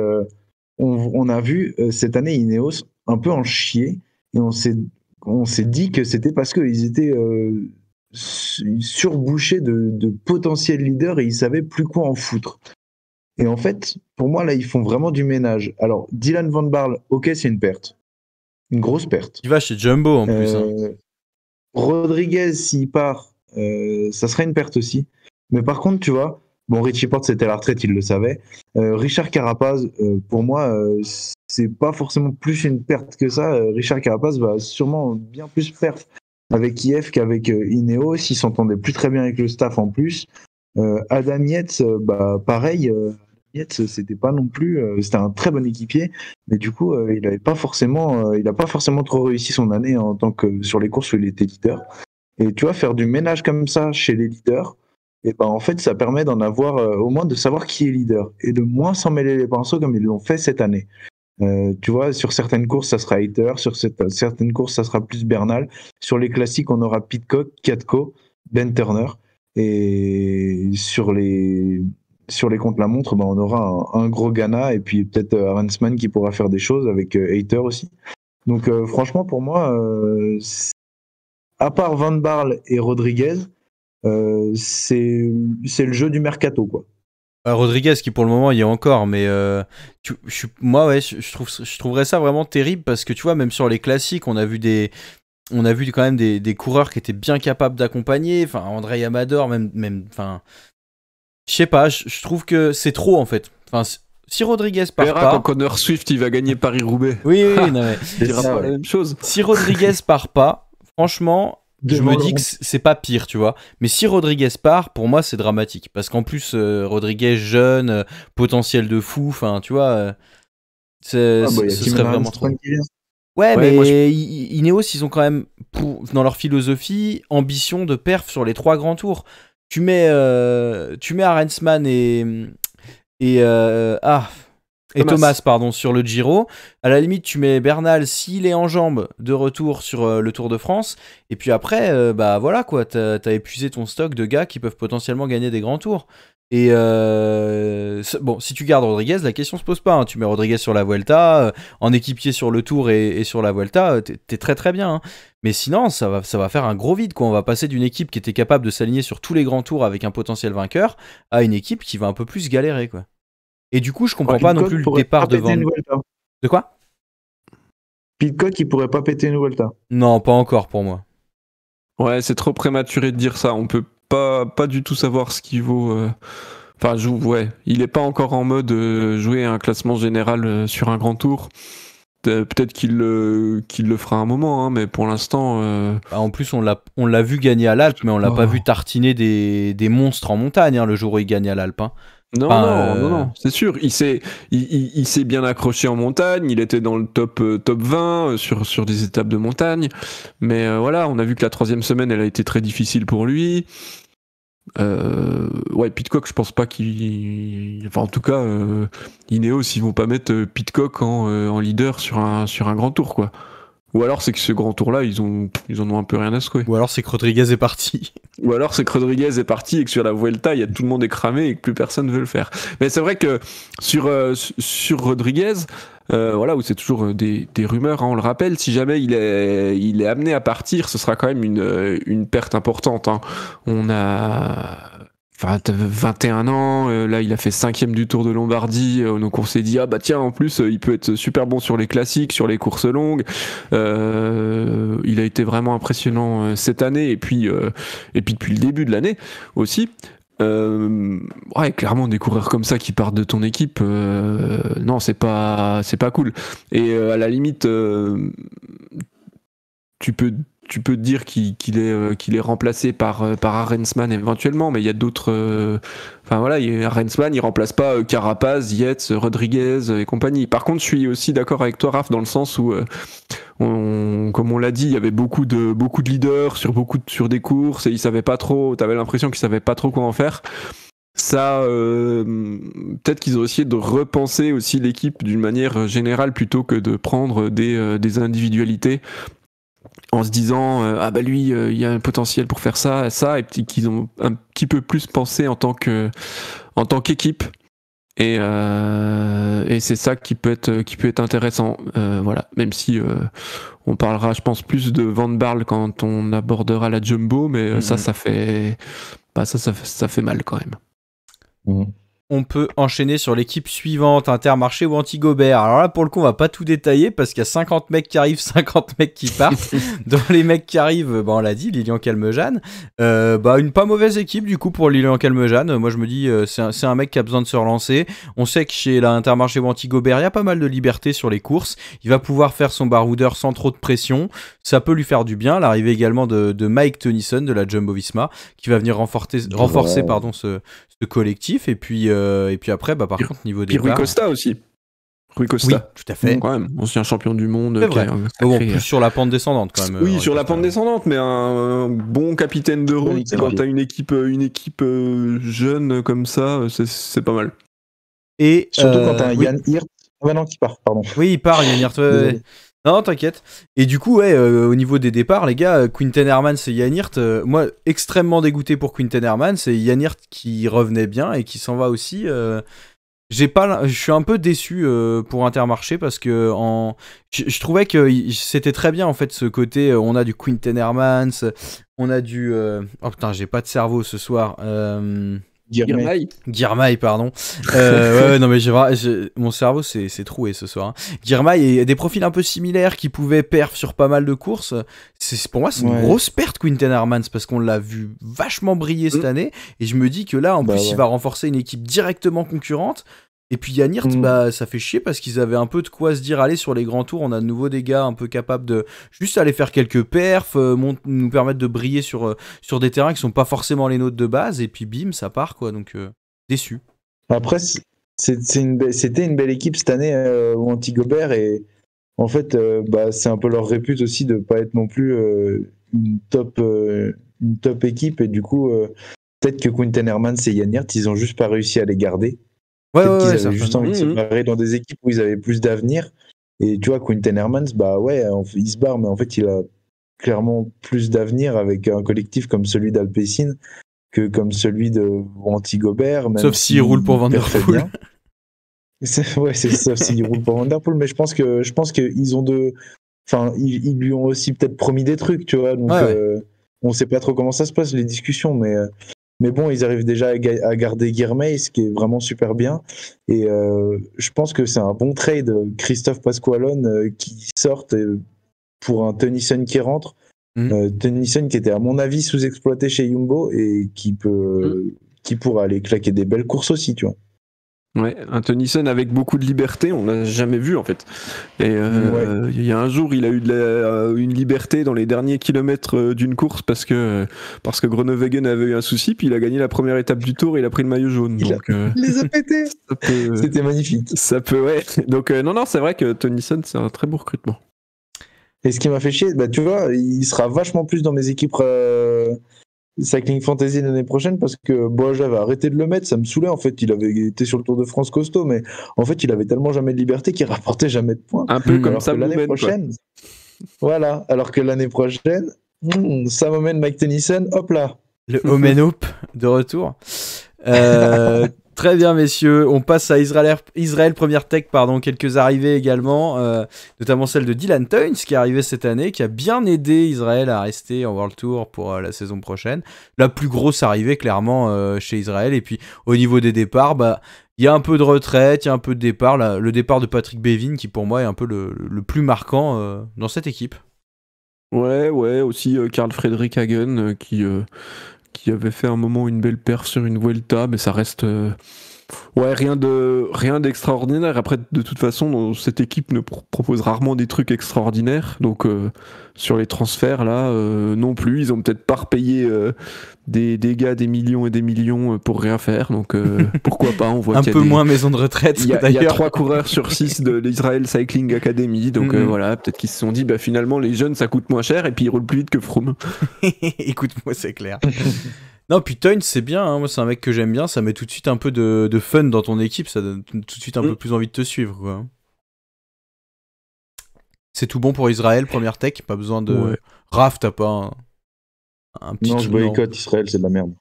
on a vu cette année Ineos un peu en chier et on s'est dit que c'était parce qu'ils étaient surbouchés de potentiels leaders et ils savaient plus quoi en foutre. Et en fait, pour moi, là, ils font vraiment du ménage. Alors, Dylan Van Baarle, ok, c'est une perte. Une grosse perte. Tu vas chez Jumbo en plus. Hein. Rodriguez, s'il part, ça serait une perte aussi. Mais par contre, tu vois, bon, Richie Porte, c'était à la retraite, il le savait. Richard Carapaz, pour moi, c'est pas forcément plus une perte que ça. Richard Carapaz va sûrement bien plus perdre avec IF qu'avec Ineos. Il s'entendait plus très bien avec le staff en plus. Adam Yates, pareil. Yates, c'était pas non plus. C'était un très bon équipier, mais du coup, il a pas forcément trop réussi son année en tant que sur les courses où il était leader. Et tu vois, faire du ménage comme ça chez les leaders, et ben en fait, ça permet d'en avoir au moins de savoir qui est leader et de moins s'en mêler les pinceaux comme ils l'ont fait cette année. Tu vois, sur certaines courses, ça sera Hayter, sur certaines courses, ça sera plus Bernal. Sur les classiques, on aura Pidcock, Katko, Ben Turner. Et sur les contre-la-montre, on aura un gros Ghana et puis peut-être Arensman qui pourra faire des choses avec Hayter aussi. Donc franchement, pour moi, à part Van Baarle et Rodriguez, c'est le jeu du mercato, quoi. Rodriguez qui pour le moment y est encore, mais moi ouais, je trouverais ça vraiment terrible parce que tu vois, même sur les classiques, on a vu quand même des coureurs qui étaient bien capables d'accompagner, enfin André Amador, même enfin, je sais pas, je trouve que c'est trop en fait. Enfin, si Rodriguez part pas, quand Connor Swift il va gagner Paris-Roubaix. Oui, non mais il dira pas la même chose. Si Rodriguez part pas, franchement, je me dis que c'est pas pire, tu vois. Mais si Rodriguez part, pour moi, c'est dramatique. Parce qu'en plus, Rodriguez jeune, potentiel de fou, enfin, tu vois, ce serait vraiment trop. Ouais, mais Ineos, ils ont quand même, dans leur philosophie, ambition de perf sur les 3 grands tours. Tu mets Arensman et Thomas, pardon, sur le Giro. À la limite, tu mets Bernal s'il est en jambes de retour sur le Tour de France. Et puis après, voilà quoi, t'as épuisé ton stock de gars qui peuvent potentiellement gagner des grands tours. Et bon, si tu gardes Rodriguez, la question se pose pas. Hein. Tu mets Rodriguez sur la Vuelta, en équipier sur le Tour et sur la Vuelta, t'es très très bien. Hein. Mais sinon, ça va faire un gros vide. Quoi. On va passer d'une équipe qui était capable de s'aligner sur tous les grands tours avec un potentiel vainqueur à une équipe qui va un peu plus galérer, quoi. Et du coup, je comprends pas non plus le départ de Van. De quoi ? Pidcock, il pourrait pas péter une Vuelta. Non, pas encore pour moi. Ouais, c'est trop prématuré de dire ça. On peut pas du tout savoir ce qu'il vaut. Enfin, ouais, il est pas encore en mode jouer un classement général sur un grand tour. Peut-être qu'il le fera un moment, hein, mais pour l'instant. En plus, on l'a vu gagner à l'Alpe, mais on l'a pas vu tartiner des monstres en montagne hein, le jour où il gagne à l'Alpe. Hein. Non, c'est sûr. Il s'est bien accroché en montagne. Il était dans le top 20 sur des étapes de montagne. Mais voilà, on a vu que la 3e semaine, elle a été très difficile pour lui. Ouais, Pidcock, je pense pas qu'il. Enfin, en tout cas, Ineos, ils vont pas mettre Pidcock en leader sur un grand tour, quoi. Ou alors c'est que ce grand tour-là, ils en ont un peu rien à secouer. Ou alors c'est que Rodriguez est parti. Ou alors c'est que Rodriguez est parti et que sur la Vuelta, tout le monde est cramé et que plus personne veut le faire. Mais c'est vrai que sur Rodriguez, voilà, où c'est toujours des rumeurs, hein, on le rappelle, si jamais il est amené à partir, ce sera quand même une perte importante. Hein. On a 21 ans, là il a fait 5e du Tour de Lombardie, donc on s'est dit ah bah tiens en plus il peut être super bon sur les classiques, sur les courses longues, il a été vraiment impressionnant cette année et puis depuis le début de l'année aussi. Ouais, clairement des coureurs comme ça qui partent de ton équipe, non c'est pas cool. Et à la limite tu peux tu peux te dire qu'il est remplacé par Arensman éventuellement, mais il y a d'autres. Enfin voilà, Arensman, il remplace pas Carapaz, Yates, Rodriguez et compagnie. Par contre, je suis aussi d'accord avec toi, Raph, dans le sens où, comme on l'a dit, il y avait beaucoup de leaders sur des courses et ils savaient pas trop. T'avais l'impression qu'ils savaient pas trop quoi en faire. Ça, peut-être qu'ils ont essayé de repenser aussi l'équipe d'une manière générale plutôt que de prendre des individualités en se disant ah bah lui il y a un potentiel pour faire ça et qu'ils ont un petit peu plus pensé en tant qu'équipe et c'est ça qui peut être intéressant, voilà, même si on parlera je pense plus de Van Barle quand on abordera la Jumbo, mais ça fait mal quand même. On peut enchaîner sur l'équipe suivante, Intermarché ou Antigobert. Alors là, pour le coup, on va pas tout détailler parce qu'il y a 50 mecs qui arrivent, 50 mecs qui partent. Dans les mecs qui arrivent, on l'a dit, Lilian Calmejane. Une pas mauvaise équipe du coup pour Lilian Calmejane. Moi, je me dis, c'est un mec qui a besoin de se relancer. On sait que chez l'Intermarché ou Antigobert, il y a pas mal de liberté sur les courses. Il va pouvoir faire son baroudeur sans trop de pression. Ça peut lui faire du bien. L'arrivée également de Mike Tennyson de la Jumbo-Visma qui va venir renforcer ce collectif. Et puis après, par contre, niveau des Rui Costa aussi. Rui Costa. Oui, tout à fait. Quand même, ancien champion du monde. C'est vrai. Plus sur la pente descendante quand même. Oui, sur la pente descendante, mais un bon capitaine de route quand t'as une équipe jeune comme ça, c'est pas mal. Et surtout quand t'as un Jan Hirt. Ah non, qui part, pardon. Oui, il part, Jan Hirt. Non, t'inquiète. Et du coup, au niveau des départs, les gars, Quinten Hermans et Jan Hirt, moi, extrêmement dégoûté pour Quinten Hermans, et Jan Hirt qui revenait bien et qui s'en va aussi. Je suis un peu déçu pour Intermarché parce que je trouvais que c'était très bien en fait ce côté. On a du Quinten Hermans, on a du. Oh putain, j'ai pas de cerveau ce soir. Girmay, pardon. Non mais mon cerveau c'est troué ce soir. Girmay et des profils un peu similaires qui pouvaient perf sur pas mal de courses. Pour moi, c'est une grosse perte Quinten Hermans parce qu'on l'a vu vachement briller cette année et je me dis que là en plus il va renforcer une équipe directement concurrente. Et puis Jan Hirt, ça fait chier parce qu'ils avaient un peu de quoi se dire, allez, sur les grands tours, on a de nouveau des gars un peu capables de juste aller faire quelques perfs, nous permettre de briller sur des terrains qui sont pas forcément les nôtres de base, et puis bim, ça part, quoi, donc déçu. Après, c'était une belle équipe cette année, Antigobert, et en fait, c'est un peu leur répute aussi de pas être non plus une top équipe, et du coup, peut-être que Quinten Hermans et Jan Hirt, ils ont juste pas réussi à les garder. Peut-être qu'ils avaient juste envie de se barrer dans des équipes où ils avaient plus d'avenir. Et tu vois, Quinten Hermans, il se barre, mais en fait, il a clairement plus d'avenir avec un collectif comme celui d'Alpecin que comme celui de Antigobert. Sauf s'il roule pour Van Der Poel. Sauf s'il roule pour Van Der Poel, mais je pense qu'ils ont ils lui ont aussi peut-être promis des trucs, tu vois. Donc, on sait pas trop comment ça se passe, les discussions, mais bon, ils arrivent déjà à garder Girmay, ce qui est vraiment super bien. Et je pense que c'est un bon trade, Christophe Pasqualone qui sort pour un Tennyson qui rentre. Tennyson qui était à mon avis sous-exploité chez Jumbo et qui pourra aller claquer des belles courses aussi, tu vois. Ouais, un Tennyson avec beaucoup de liberté, on l'a jamais vu en fait. Et il y a un jour, il a eu une liberté dans les derniers kilomètres d'une course parce que Groenewegen avait eu un souci, puis il a gagné la première étape du Tour et il a pris le maillot jaune. Il les a pétés. C'était magnifique. Ça peut, ouais. Donc non, c'est vrai que Tennyson, c'est un très beau recrutement. Et ce qui m'a fait chier, tu vois, il sera vachement plus dans mes équipes Cycling Fantasy l'année prochaine parce que j'avais arrêté de le mettre, ça me saoulait en fait. Il avait été sur le Tour de France costaud, mais en fait il avait tellement jamais de liberté qu'il rapportait jamais de points. Un peu comme ça l'année prochaine. Voilà, alors que l'année prochaine, ça m'emmène Mike Tennyson, hop là. Le Homenop de retour. Très bien, messieurs. On passe à Israël Première Tech, quelques arrivées également, notamment celle de Dylan Teuns qui est arrivée cette année, qui a bien aidé Israël à rester en World Tour pour la saison prochaine. La plus grosse arrivée, clairement, chez Israël. Et puis, au niveau des départs, il y a un peu de retraite, il y a un peu de départ. Le départ de Patrick Bevin, qui pour moi est un peu le plus marquant dans cette équipe. Ouais, aussi Karl Fredrik Hagen, qui avait fait un moment une belle perf sur une Vuelta, mais ça reste Ouais, rien d'extraordinaire. Après, de toute façon, cette équipe ne propose rarement des trucs extraordinaires. Donc, sur les transferts, là, non plus. Ils ont peut-être pas repayé des gars des millions et des millions pour rien faire. Donc, pourquoi pas, on voit un qu'il y peu a moins maison de retraite, il y a d'ailleurs. 3 coureurs sur 6 de l'Israel Cycling Academy. Donc, voilà, peut-être qu'ils se sont dit, bah, finalement, les jeunes, ça coûte moins cher et puis ils roulent plus vite que Froome. Écoute-moi, c'est clair. Non, puis Toyn, c'est bien, hein. Moi c'est un mec que j'aime bien, ça met tout de suite un peu de fun dans ton équipe, ça donne tout de suite un peu plus envie de te suivre, quoi. C'est tout bon pour Israël, première tech, pas besoin de... Ouais. Raph, t'as pas un petit... Non, je boycotte Israël, c'est de la merde.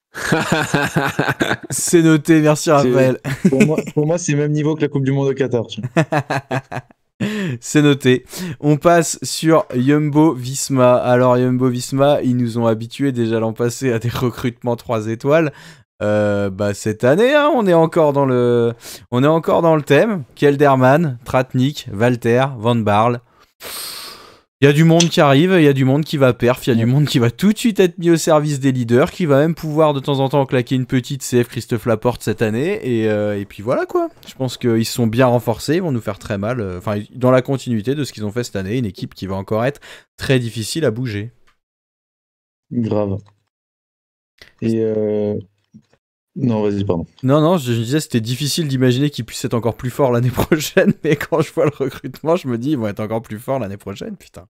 C'est noté, merci Raphaël. Pour moi, c'est le même niveau que la Coupe du Monde au Qatar. C'est noté. On passe sur Jumbo-Visma. Alors Jumbo-Visma, ils nous ont habitués déjà l'an passé à des recrutements 3 étoiles. Cette année, hein, on est encore dans le thème. Kelderman, Tratnik, Walter, Van Barle. Il y a du monde qui arrive, il y a du monde qui va perf, il y a du monde qui va tout de suite être mis au service des leaders, qui va même pouvoir de temps en temps claquer une petite CF Christophe Laporte cette année, et puis voilà quoi. Je pense qu'ils se sont bien renforcés, ils vont nous faire très mal, dans la continuité de ce qu'ils ont fait cette année, une équipe qui va encore être très difficile à bouger. Grave. Et non, vas-y, pardon. Non, je disais c'était difficile d'imaginer qu'ils puissent être encore plus forts l'année prochaine, mais quand je vois le recrutement, je me dis ils vont être encore plus forts l'année prochaine, putain.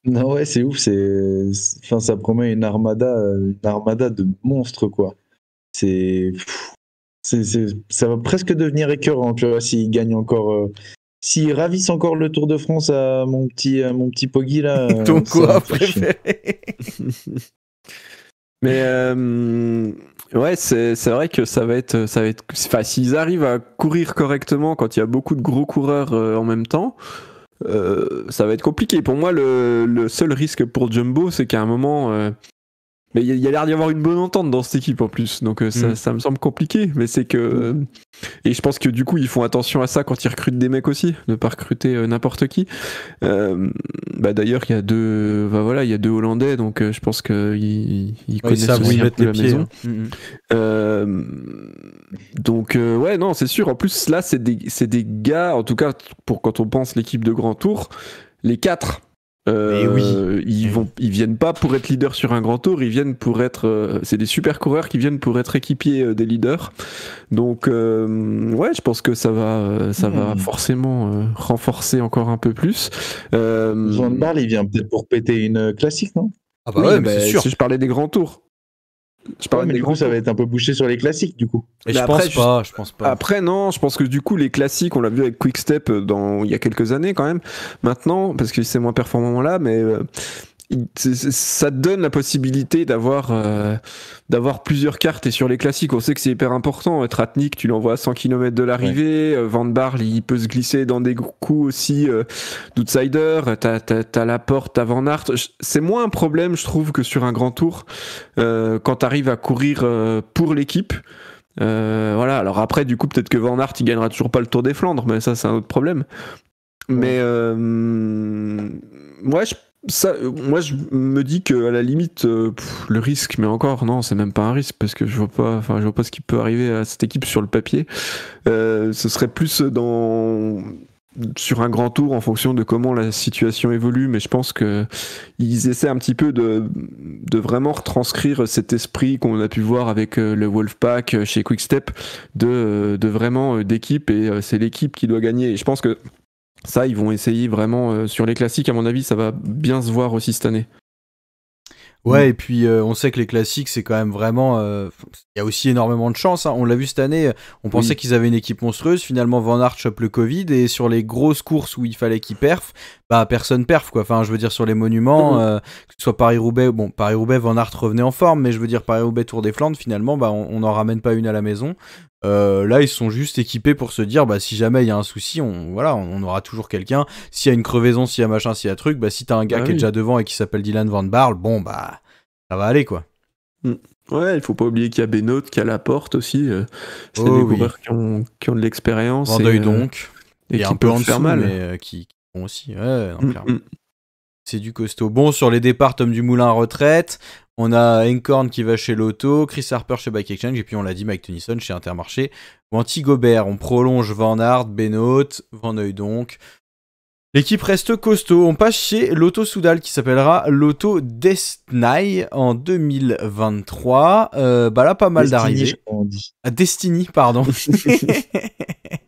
Non, ouais, c'est ouf, ça promet une armada de monstres, quoi. Ça va presque devenir écœurant, tu vois, s'ils gagnent encore... S'ils ravissent encore le Tour de France à mon petit Poggy, là... Ton quoi préféré. Mais ouais, c'est vrai que ça va être, enfin, s'ils arrivent à courir correctement quand il y a beaucoup de gros coureurs en même temps, ça va être compliqué. Pour moi, le seul risque pour Jumbo, c'est qu'à un moment, mais il y a l'air d'y avoir une bonne entente dans cette équipe en plus, donc ça me semble compliqué. Mais c'est que et je pense que du coup ils font attention à ça quand ils recrutent des mecs aussi, de pas recruter n'importe qui. D'ailleurs il y a deux Hollandais, donc je pense qu'ils connaissent aussi un peu la maison. Donc ouais, non, c'est sûr. En plus là c'est des gars, en tout cas pour quand on pense l'équipe de Grand Tour, les 4. Ils viennent pas pour être leaders sur un grand tour, ils viennent pour être c'est des super coureurs qui viennent pour être équipiers des leaders. Donc ouais, je pense que ça va forcément renforcer encore un peu plus. Van Barle, il vient peut-être pour péter une classique, non? Ah bah ouais, mais c'est sûr. Si je parlais des grands tours. Mais du coup, ça va être un peu bouché sur les classiques, du coup. Et je pense pas. Après, non, je pense que du coup, les classiques, on l'a vu avec Quick-Step il y a quelques années quand même. Maintenant, parce que c'est moins performant là, mais ça te donne la possibilité d'avoir plusieurs cartes. Et sur les classiques, on sait que c'est hyper important. Tratnik, tu l'envoies à 100 km de l'arrivée. Ouais. Van Barle, il peut se glisser dans des coups aussi d'outsider. T'as Laporte, t'as Van Aert. C'est moins un problème, je trouve, que sur un grand tour quand t'arrives à courir pour l'équipe. Voilà. Alors après, du coup, peut-être que Van Aert, il gagnera toujours pas le Tour des Flandres, mais ça, c'est un autre problème. Mais moi, je me dis qu'à la limite, le risque, mais encore, non, c'est même pas un risque, parce que je vois pas ce qui peut arriver à cette équipe sur le papier. Ce serait plus sur un grand tour en fonction de comment la situation évolue, mais je pense qu'ils essaient un petit peu de vraiment retranscrire cet esprit qu'on a pu voir avec le Wolfpack chez Quick-Step, de vraiment d'équipe, et c'est l'équipe qui doit gagner. Et je pense que ça, ils vont essayer vraiment sur les classiques. À mon avis, ça va bien se voir aussi cette année. Ouais, et puis on sait que les classiques, c'est quand même vraiment... Il y a aussi énormément de chance. Hein. On l'a vu cette année, on pensait qu'ils avaient une équipe monstrueuse. Finalement, Van Aert chope le Covid. Et sur les grosses courses où il fallait qu'ils perfent, personne perf, quoi. Enfin, je veux dire, sur les monuments, que ce soit Paris-Roubaix... Bon, Paris-Roubaix, Van Aert revenait en forme. Mais je veux dire, Paris-Roubaix, Tour des Flandres, finalement, on n'en ramène pas une à la maison. Là, ils sont juste équipés pour se dire, si jamais il y a un souci, on aura toujours quelqu'un. S'il y a une crevaison, s'il y a machin, s'il y a truc, si t'as un gars qui est déjà devant et qui s'appelle Dylan Van Barle, ça va aller, quoi. Ouais, il faut pas oublier qu'il y a Benoît, qu'il y a Laporte aussi. C'est des coureurs qui ont de l'expérience. Vendeuil donc. Et un peu en dessous, mais qui ont aussi. Ouais, non, clairement. C'est du costaud. Bon, sur les départs, Tom Dumoulin à retraite. On a Encorn qui va chez Lotto, Chris Harper chez Bike Exchange, et puis on l'a dit, Mike Tennyson chez Intermarché. ou Anti-Gobert. On prolonge Van Aert, Benoît, Van Hooijdonk. L'équipe reste costaud. On passe chez Lotto Soudal qui s'appellera Lotto Destiny en 2023. Bah là, pas mal d'arrivées. Destiny, pardon.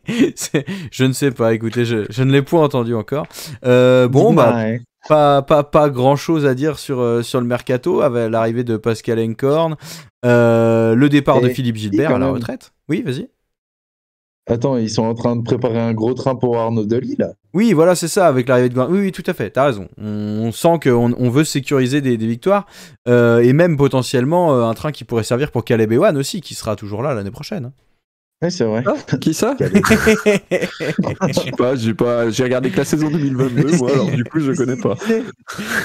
Je ne sais pas, écoutez, je ne l'ai point entendu encore. Bon, bah, pas grand chose à dire sur le mercato avec l'arrivée de Pascal Encorn, le départ de Philippe Gilbert à la retraite. Oui, vas-y. Attends, ils sont en train de préparer un gros train pour Arnaud Delis, là. Oui, voilà, c'est ça, avec l'arrivée de Gouin. Oui, tout à fait, t'as raison. On sent qu'on veut sécuriser des victoires, et même potentiellement un train qui pourrait servir pour Caleb Ewan aussi, qui sera toujours là l'année prochaine. Oui, c'est vrai. Ah, qui ça? Je sais pas, j'ai regardé que la saison 2022, moi, alors du coup, je connais pas.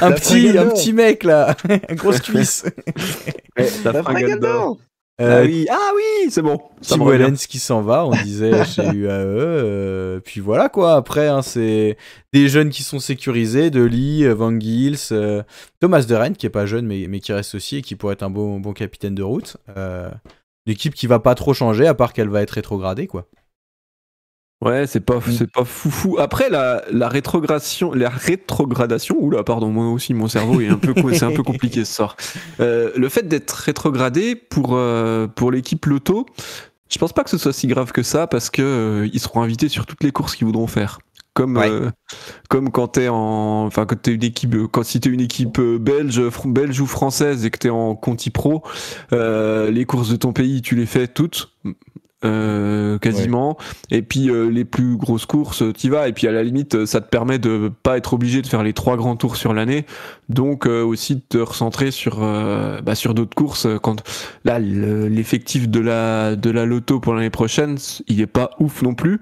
un petit mec, là, grosse cuisse. La frégate d'or. Ah oui, c'est bon. Tim Wellens qui s'en va, on disait chez UAE. Puis voilà quoi, après, hein, c'est des jeunes qui sont sécurisés, Delis, Van Gils, Thomas de Rennes qui est pas jeune mais qui reste aussi et qui pourrait être un bon capitaine de route. L'équipe qui va pas trop changer à part qu'elle va être rétrogradée quoi. Ouais, c'est pas foufou. Après la rétrogradation, oula, pardon, moi aussi mon cerveau est c'est un peu compliqué ce soir. Le fait d'être rétrogradé pour l'équipe Lotto, je pense pas que ce soit si grave que ça parce que ils seront invités sur toutes les courses qu'ils voudront faire. Comme quand t'es si t'es une équipe belge ou française et que t'es en Conti Pro, les courses de ton pays tu les fais toutes. Quasiment, et puis les plus grosses courses t'y vas, et puis à la limite ça te permet de pas être obligé de faire les 3 grands tours sur l'année, donc aussi de te recentrer sur d'autres courses. Quand là l'effectif de la Lotto pour l'année prochaine il est pas ouf non plus.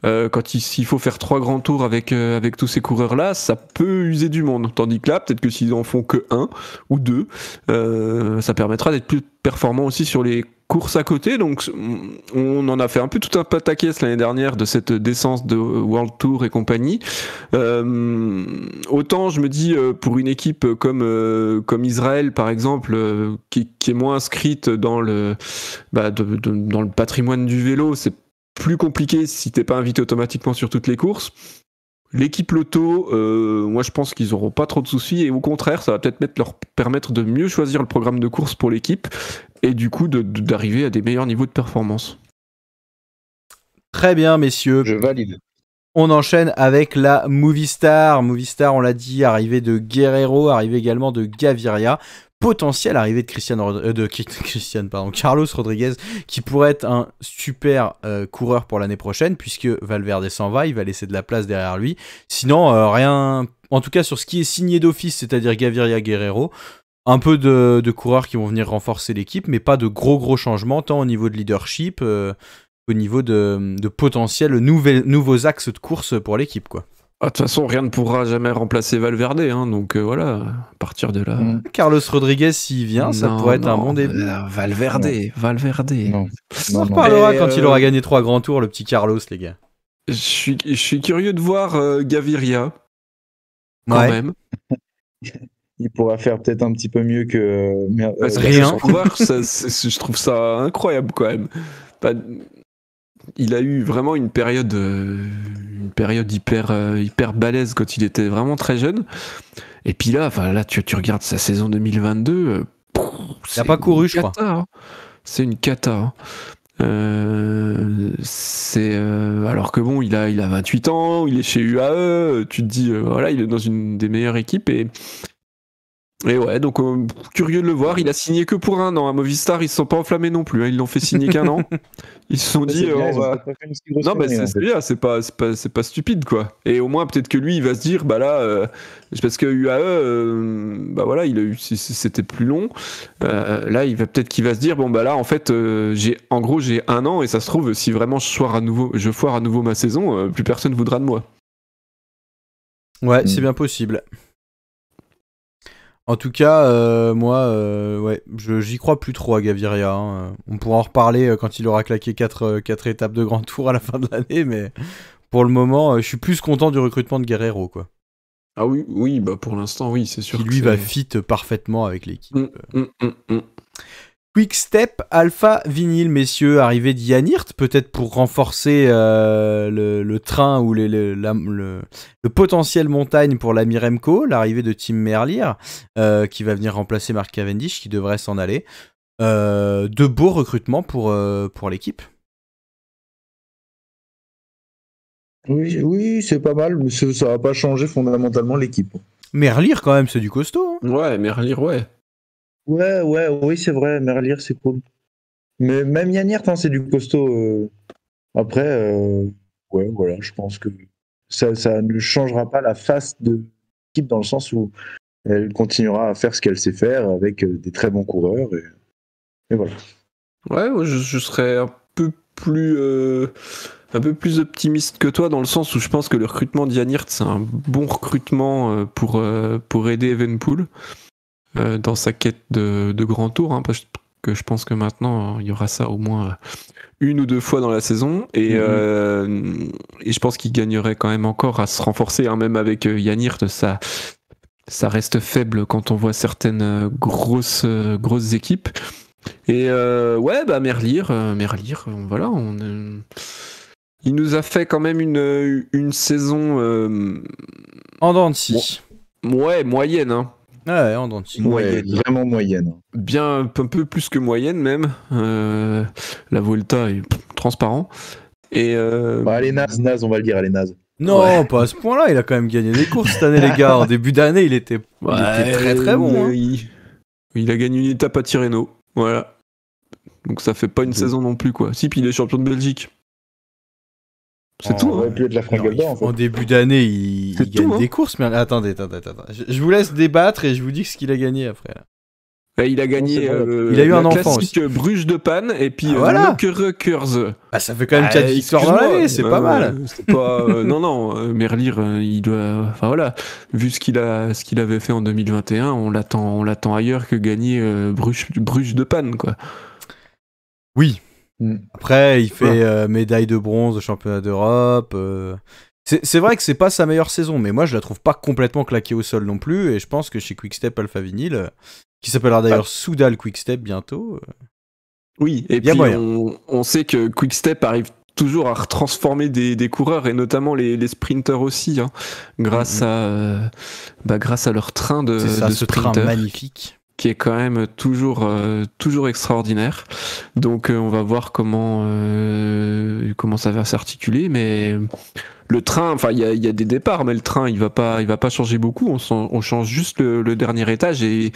Quand s'il faut faire 3 grands tours avec tous ces coureurs là, ça peut user du monde, tandis que là peut-être que s'ils en font que 1 ou 2, ça permettra d'être plus performant aussi sur les courses à côté. Donc on en a fait un peu tout un pataquès l'année dernière de cette descente de World Tour et compagnie. Autant je me dis pour une équipe comme Israël par exemple, qui est moins inscrite dans le dans le patrimoine du vélo, c'est plus compliqué si t'es pas invité automatiquement sur toutes les courses. L'équipe Lotto, moi je pense qu'ils auront pas trop de soucis, et au contraire ça va peut-être leur permettre de mieux choisir le programme de course pour l'équipe et du coup d'arriver à des meilleurs niveaux de performance. Très bien messieurs. Je valide. On enchaîne avec la Movistar. Movistar, on l'a dit, arrivée de Guerrero, arrivée également de Gaviria. Potentielle arrivée de Carlos Rodriguez, qui pourrait être un super coureur pour l'année prochaine, puisque Valverde s'en va, il va laisser de la place derrière lui. Sinon, rien, en tout cas sur ce qui est signé d'office, c'est-à-dire Gaviria, Guerrero, un peu de coureurs qui vont venir renforcer l'équipe, mais pas de gros changements, tant au niveau de leadership qu'au niveau de potentiels nouveaux axes de course pour l'équipe, quoi. De toute façon, rien ne pourra jamais remplacer Valverde, hein, donc voilà, à partir de là. Carlos Rodriguez, s'il vient, ça pourrait être un bon début. Valverde. On en reparlera quand il aura gagné 3 grands tours, le petit Carlos, les gars. Je suis curieux de voir Gaviria, quand même. Il pourra faire peut-être un petit peu mieux que... rien. Je trouve ça incroyable, quand même. Il a eu vraiment une période hyper balèze quand il était vraiment très jeune. Et puis là, tu regardes sa saison 2022. Il n'a pas couru, je crois. Hein. C'est une cata. Alors que bon, il a 28 ans, il est chez UAE. Tu te dis, voilà, il est dans une des meilleures équipes et ouais, donc curieux de le voir. Il a signé que pour 1 an. À Movistar, ils se sont pas enflammés non plus. Hein. Ils l'ont fait signer qu'1 an. Ils se sont dit, non, mais c'est bien, c'est pas stupide, quoi. Et au moins, peut-être que lui, il va se dire, parce que UAE, voilà, c'était plus long. Là, peut-être qu'il va se dire, là, en fait, j'ai 1 an, et ça se trouve, si vraiment je foire à nouveau ma saison, plus personne voudra de moi. Ouais, c'est bien possible. En tout cas, moi, j'y crois plus trop à Gaviria. Hein. On pourra en reparler quand il aura claqué 4 étapes de grand tour à la fin de l'année, mais pour le moment, je suis plus content du recrutement de Guerrero, quoi. Ah oui, pour l'instant, oui, c'est sûr. Qui lui va fit parfaitement avec l'équipe. Quick Step Alpha Vinyl, messieurs, arrivée d'Ian Hirt, peut-être pour renforcer le train ou le potentiel montagne pour l'ami Remco, l'arrivée de Tim Merlier, qui va venir remplacer Mark Cavendish, qui devrait s'en aller. De beaux recrutements pour l'équipe. Oui, c'est pas mal, mais ça va pas changer fondamentalement l'équipe. Merlier, quand même, c'est du costaud. Hein. Ouais, Merlier, ouais. Oui, c'est vrai, Merlier, c'est cool. Mais même Ian Hirt, c'est du costaud. Après, voilà, je pense que ça ne changera pas la face de l'équipe dans le sens où elle continuera à faire ce qu'elle sait faire avec des très bons coureurs. Et voilà. Ouais, je serais un peu plus optimiste que toi dans le sens où je pense que le recrutement d'Ian Hirt, c'est un bon recrutement pour aider Evenepoel dans sa quête de grand tour, hein, parce que je pense que maintenant il y aura ça au moins une ou deux fois dans la saison et je pense qu'il gagnerait quand même encore à se renforcer, hein, même avec Ian Hirt, ça reste faible quand on voit certaines grosses équipes. Et Merlier, voilà, il nous a fait quand même une saison En dents de scie. Moyenne, hein. Ouais, en dents de scie. Vraiment moyenne. Bien un peu plus que moyenne même. La Vuelta est transparent. Et elle est naze, on va le dire, elle est naze. Non, pas à ce point-là, il a quand même gagné des courses cette année, les gars. En début d'année, il était très très bon. Hein. Il a gagné une étape à Tirreno, voilà. Donc ça fait pas une saison non plus, quoi. Si, puis il est champion de Belgique. C'est tout. On aurait pu être la fringale d'or, en fait. En début d'année, il gagne des courses, mais attendez. Je vous laisse débattre et je vous dis ce qu'il a gagné après. Et il a gagné. Il a eu un enfant aussi. Bruges de Panne et puis Lokeren. Ça fait quand même 4 victoires dans l'année, c'est pas mal. C'est pas. Non, Merlier, il doit. Enfin voilà, vu ce qu'il avait fait en 2021, on l'attend ailleurs que gagner Bruges de Panne, quoi. Oui. Après, il fait médaille de bronze au championnat d'Europe. C'est vrai que c'est pas sa meilleure saison, mais moi je la trouve pas complètement claquée au sol non plus. Et je pense que chez Quick-Step Alpha Vinyl, qui s'appellera d'ailleurs Soudal Quick-Step bientôt. Oui, et puis on sait que Quick-Step arrive toujours à retransformer des coureurs et notamment les sprinters aussi, hein, grâce à leur train de ce sprinters. Train magnifique. Qui est quand même toujours extraordinaire. Donc on va voir comment ça va s'articuler, mais le train, enfin il y a des départs, mais le train il va pas changer beaucoup. On change juste le dernier étage et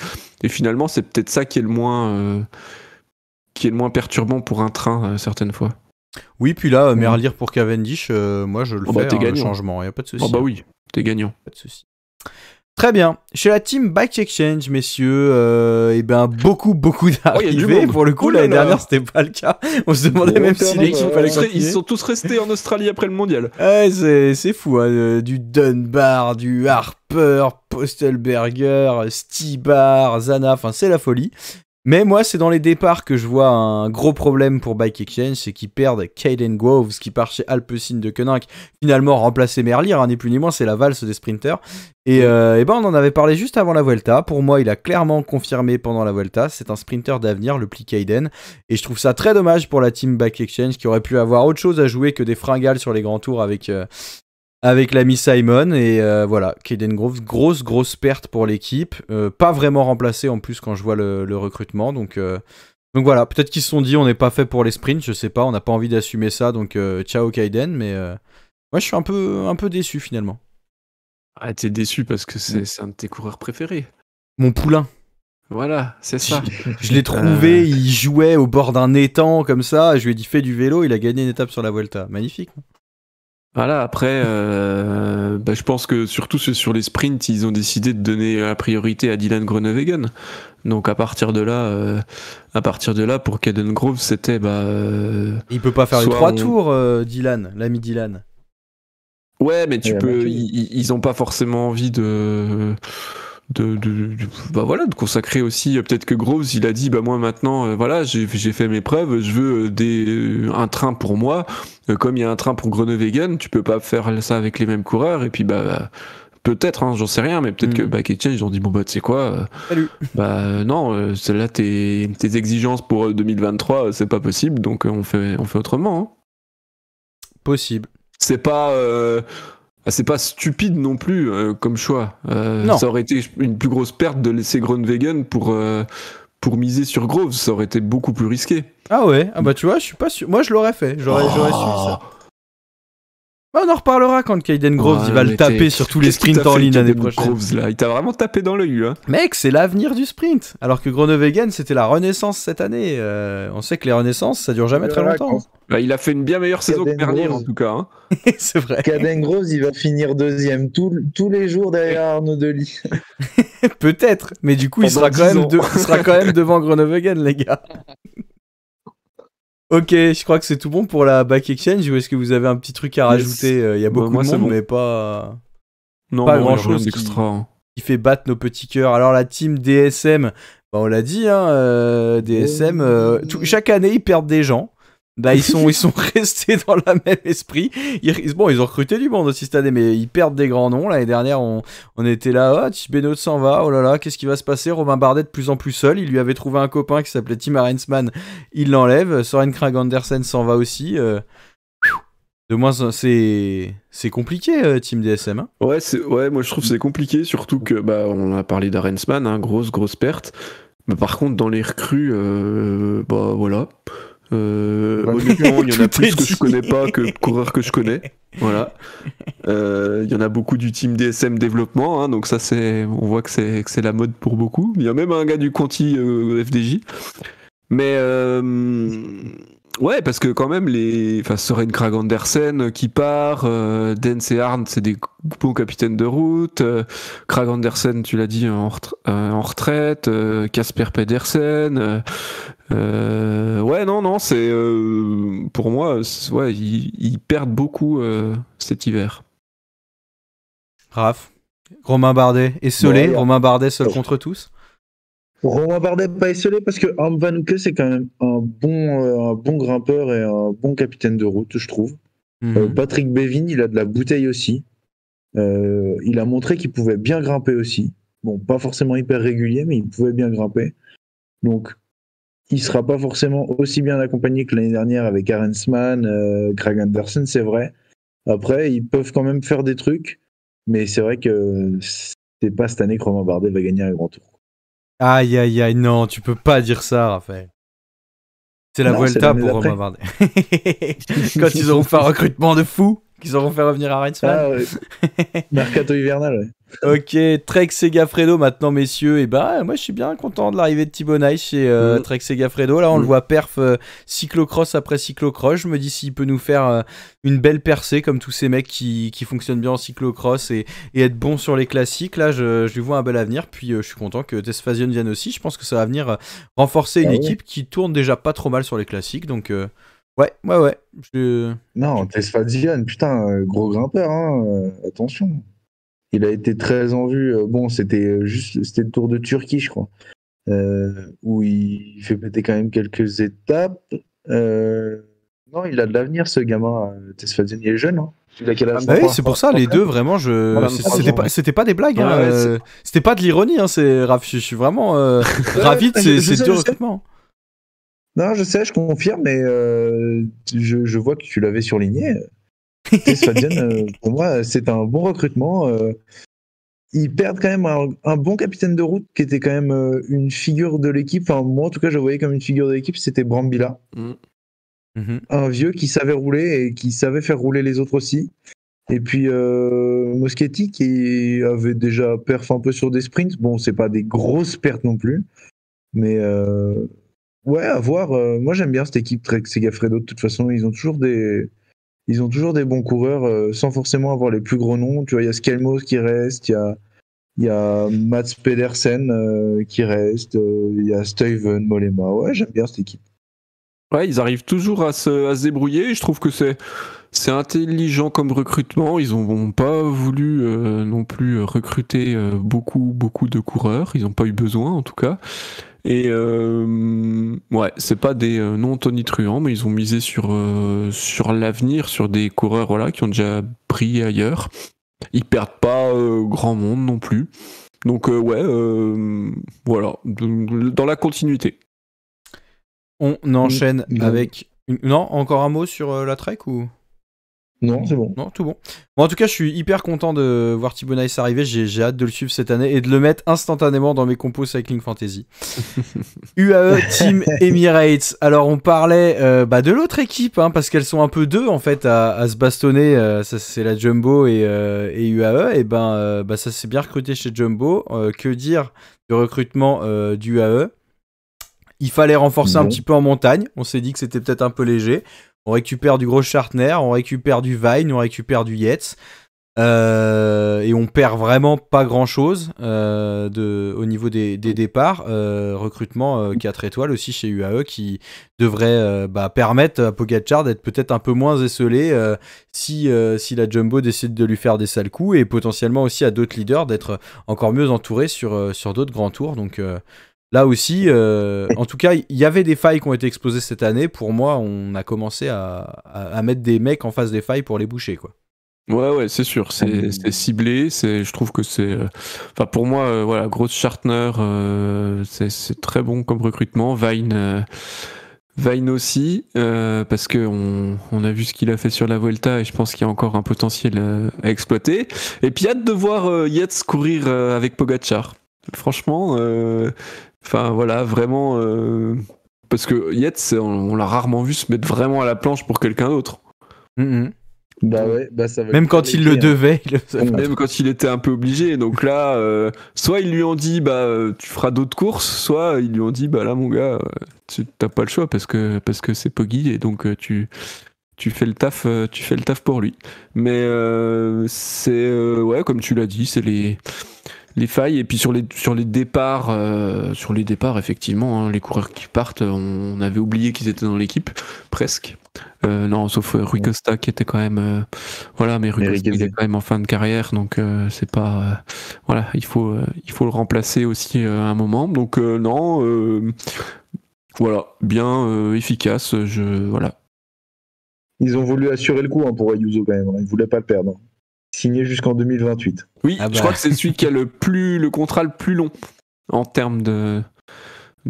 finalement c'est peut-être ça qui est le moins perturbant pour un train certaines fois. Oui, puis là Merlier pour Cavendish, moi je le fais le changement, y a pas de souci. Oh bah oui, t'es gagnant. Pas de souci. Très bien. Chez la team Bike Exchange, messieurs, beaucoup d'arrivées. Pour le coup, l'année dernière, c'était pas le cas. On se demandait même si l'équipe allait continuer. Ils sont tous restés en Australie après le mondial. Ouais, c'est fou. Hein. Du Dunbar, du Harper, Postelberger, Stibar, Zana, enfin, c'est la folie. Mais moi, c'est dans les départs que je vois un gros problème pour Bike Exchange, c'est qu'ils perdent Caden Groves, qui part chez Alpecin de Koenig, finalement remplacé Merlier, ni plus ni moins, c'est la valse des sprinters. Et on en avait parlé juste avant la Vuelta. Pour moi, il a clairement confirmé pendant la Vuelta, c'est un sprinter d'avenir, le pli Caden. Et je trouve ça très dommage pour la team Bike Exchange, qui aurait pu avoir autre chose à jouer que des fringales sur les grands tours avec l'ami Simon. Et voilà, Caden Groves, grosse perte pour l'équipe, pas vraiment remplacé en plus quand je vois le recrutement, donc voilà, peut-être qu'ils se sont dit on n'est pas fait pour les sprints, je sais pas, on n'a pas envie d'assumer ça, donc ciao Caden, mais moi je suis un peu déçu finalement. Ah, t'es déçu parce que c'est un de tes coureurs préférés. Mon poulain. Voilà, c'est ça. Je l'ai trouvé, il jouait au bord d'un étang comme ça, je lui ai dit fais du vélo, il a gagné une étape sur la Vuelta, magnifique. Voilà, après, je pense que surtout sur les sprints, ils ont décidé de donner la priorité à Dylan Groenewegen. Donc à partir de là, pour Caden Groves, c'était il peut pas faire les 3 tours, Dylan, l'ami Dylan. Ouais, mais ils ont pas forcément envie de consacrer aussi. Peut-être que Groves, il a dit moi maintenant, j'ai fait mes preuves, je veux un train pour moi. Comme il y a un train pour Groenewegen, tu peux pas faire ça avec les mêmes coureurs. Et puis peut-être, hein, j'en sais rien, mais peut-être que Bike Exchange, ils ont dit bon bah tu sais quoi, Salut. non, celle-là tes exigences pour 2023, c'est pas possible, donc on fait autrement. Hein. Possible. C'est pas stupide non plus comme choix. Non. Ça aurait été une plus grosse perte de laisser Groenewegen pour miser sur Groves, ça aurait été beaucoup plus risqué. Ah ouais, ah bah tu vois, je suis pas sûr. Moi je l'aurais fait, j'aurais suivi ça. Bah, on en reparlera quand Caden Groves il va le taper sur tous les sprints en ligne l'année prochaine. Groves, là, il t'a vraiment tapé dans l'œil. Hein. Mec, c'est l'avenir du sprint. Alors que Groenewegen c'était la renaissance cette année. On sait que les renaissances ça dure jamais très longtemps. Bah, il a fait une bien meilleure saison que Bernier en tout cas. Hein. C'est vrai. Caden Groves, il va finir deuxième tous les jours derrière Arnaud Delis. Peut-être, mais du coup il sera quand même devant Groenewegen les gars. Ok, je crois que c'est tout bon pour la Bike Exchange ou est-ce que vous avez un petit truc à rajouter? Il y a beaucoup de monde, mais pas grand-chose qui fait battre nos petits cœurs. Alors la team DSM, bah, on l'a dit, hein, DSM, chaque année ils perdent des gens. Bah, ils sont restés dans le même esprit. Ils ont recruté du monde aussi cette année, mais ils perdent des grands noms. L'année dernière, on était là, Benoît s'en va, oh là là, qu'est-ce qui va se passer? Romain Bardet de plus en plus seul. Il lui avait trouvé un copain qui s'appelait Tim Arensman, il l'enlève. Soren Kragh Andersen s'en va aussi. De moins, c'est compliqué, Team DSM. Hein. Ouais, moi je trouve que c'est compliqué, surtout que, on a parlé d'Arensman, hein, grosse perte. Mais par contre, dans les recrues, voilà. Honnêtement, il y en a plus que je connais pas que coureurs que je connais. Voilà. Il y en a beaucoup du team DSM développement, hein, donc ça on voit que c'est la mode pour beaucoup. Il y a même un gars du Conti FDJ. Mais ouais, parce que quand même Soren Kragh Andersen qui part, Dens et Arndt c'est des bons capitaines de route. Kragh Andersen, tu l'as dit, en retraite. Casper Pedersen. Ouais, non, c'est pour moi, ils perdent beaucoup cet hiver. Raph, Romain Bardet esselé, Romain Bardet seul contre tous. Romain Bardet pas esselé parce que Harm Vanhoekke c'est quand même un bon grimpeur et un bon capitaine de route, je trouve. Patrick Bevin, il a de la bouteille aussi. Il a montré qu'il pouvait bien grimper aussi. Bon, pas forcément hyper régulier, mais il pouvait bien grimper. Donc il sera pas forcément aussi bien accompagné que l'année dernière avec Arensman, Kragh Andersen, c'est vrai. Après, ils peuvent quand même faire des trucs, mais c'est vrai que c'est pas cette année que Romain Bardet va gagner un grand tour. Aïe, non, tu peux pas dire ça, Raphaël. C'est la Vuelta pour Romain Bardet. Quand ils auront fait un recrutement de fou, qu'ils auront fait revenir Arensman. Ah ouais. Mercato hivernal, ouais. Ok, Trek Segafredo maintenant, messieurs. Et moi je suis bien content de l'arrivée de Thibaut Nys chez Trek Segafredo. Là, on le voit perf cyclocross après cyclocross. Je me dis s'il peut nous faire une belle percée comme tous ces mecs qui fonctionnent bien en cyclocross et être bon sur les classiques. Là, je lui vois un bel avenir. Puis je suis content que Tesfazion vienne aussi. Je pense que ça va venir renforcer une équipe qui tourne déjà pas trop mal sur les classiques. Donc, ouais. Non, Tesfazion, putain, gros grimpeur, hein. Attention. Il a été très en vue. Bon, c'était le Tour de Turquie, je crois, où il fait péter quand même quelques étapes. Non, il a de l'avenir, ce gamin. Tesfazion, il est jeune. Hein. Oui, c'est pour ça, les deux, vraiment, c'était pas des blagues. Hein, c'était pas de l'ironie. Hein, Raph, je suis vraiment ravi de ces deux recrutements. Non, je sais, je confirme, mais je vois que tu l'avais surligné. Tesfazion, pour moi, c'est un bon recrutement. Ils perdent quand même un bon capitaine de route qui était quand même une figure de l'équipe. Enfin, moi, en tout cas, je le voyais comme une figure de l'équipe. C'était Brambilla. Un vieux qui savait rouler et qui savait faire rouler les autres aussi. Et puis, Moschetti qui avait déjà perf un peu sur des sprints. Bon, c'est pas des grosses pertes non plus. Mais ouais, à voir. Moi, j'aime bien cette équipe Trek Segafredo. De toute façon, ils ont toujours des bons coureurs sans forcément avoir les plus gros noms. Tu vois, il y a Skelmos qui reste, il y a Mats Pedersen qui reste, il y a Stuyven Mollema. Ouais, j'aime bien cette équipe. Ouais, ils arrivent toujours à se débrouiller. Je trouve que c'est intelligent comme recrutement. Ils n'ont pas voulu non plus recruter beaucoup de coureurs. Ils n'ont pas eu besoin, en tout cas. Et ouais, c'est pas des non tonitruants, mais ils ont misé sur l'avenir, sur des coureurs qui ont déjà brillé ailleurs. Ils perdent pas grand monde non plus. Donc voilà, dans la continuité. On enchaîne avec... Non, encore un mot sur la Trek ou... Non, c'est bon. Non, tout bon. Bon, en tout cas, je suis hyper content de voir Thibaut Nice arriver. J'ai hâte de le suivre cette année et de le mettre instantanément dans mes compos Cycling Fantasy. UAE Team Emirates. Alors, on parlait de l'autre équipe, parce qu'elles sont un peu deux en fait à se bastonner. Ça, c'est la Jumbo et UAE. Et ça s'est bien recruté chez Jumbo. Que dire du recrutement du UAE? Il fallait renforcer un petit peu en montagne. On s'est dit que c'était peut-être un peu léger. On récupère du gros Schartner, on récupère du Vine, on récupère du Yates. Et on perd vraiment pas grand-chose au niveau des départs. Recrutement 4 étoiles aussi chez UAE qui devrait permettre à Pogacar d'être peut-être un peu moins esselé si la Jumbo décide de lui faire des sales coups, et potentiellement aussi à d'autres leaders d'être encore mieux entourés sur d'autres grands tours. Donc... là aussi, en tout cas, il y avait des failles qui ont été exposées cette année. Pour moi, on a commencé à mettre des mecs en face des failles pour les boucher, quoi. Ouais, c'est sûr, c'est ciblé. Je trouve que c'est... Enfin, pour moi, Gross Schartner, c'est très bon comme recrutement. Vine aussi, parce qu'on a vu ce qu'il a fait sur la Vuelta, et je pense qu'il y a encore un potentiel à exploiter. Et puis, hâte de voir Yates courir avec Pogacar. Franchement... vraiment, parce que Yates, on l'a rarement vu se mettre vraiment à la planche pour quelqu'un d'autre. Ça va même quand il le devait. Même quand il était un peu obligé. Donc là, soit ils lui ont dit, tu feras d'autres courses, soit ils lui ont dit, là mon gars, tu t'as pas le choix parce que c'est Poggi, et donc tu fais le taf pour lui. Mais c'est comme tu l'as dit, c'est les failles. Et puis sur les départs, effectivement, les coureurs qui partent, on avait oublié qu'ils étaient dans l'équipe, presque. Non, sauf Rui Costa qui était quand même, mais Rui Costa, il est quand même en fin de carrière, donc c'est pas, il faut le remplacer aussi à un moment. Donc bien efficace. Ils ont voulu assurer le coup pour Ayuso quand même. Ils voulaient pas le perdre. Signé jusqu'en 2028. Oui, je crois que c'est celui qui a le contrat le plus long en termes de...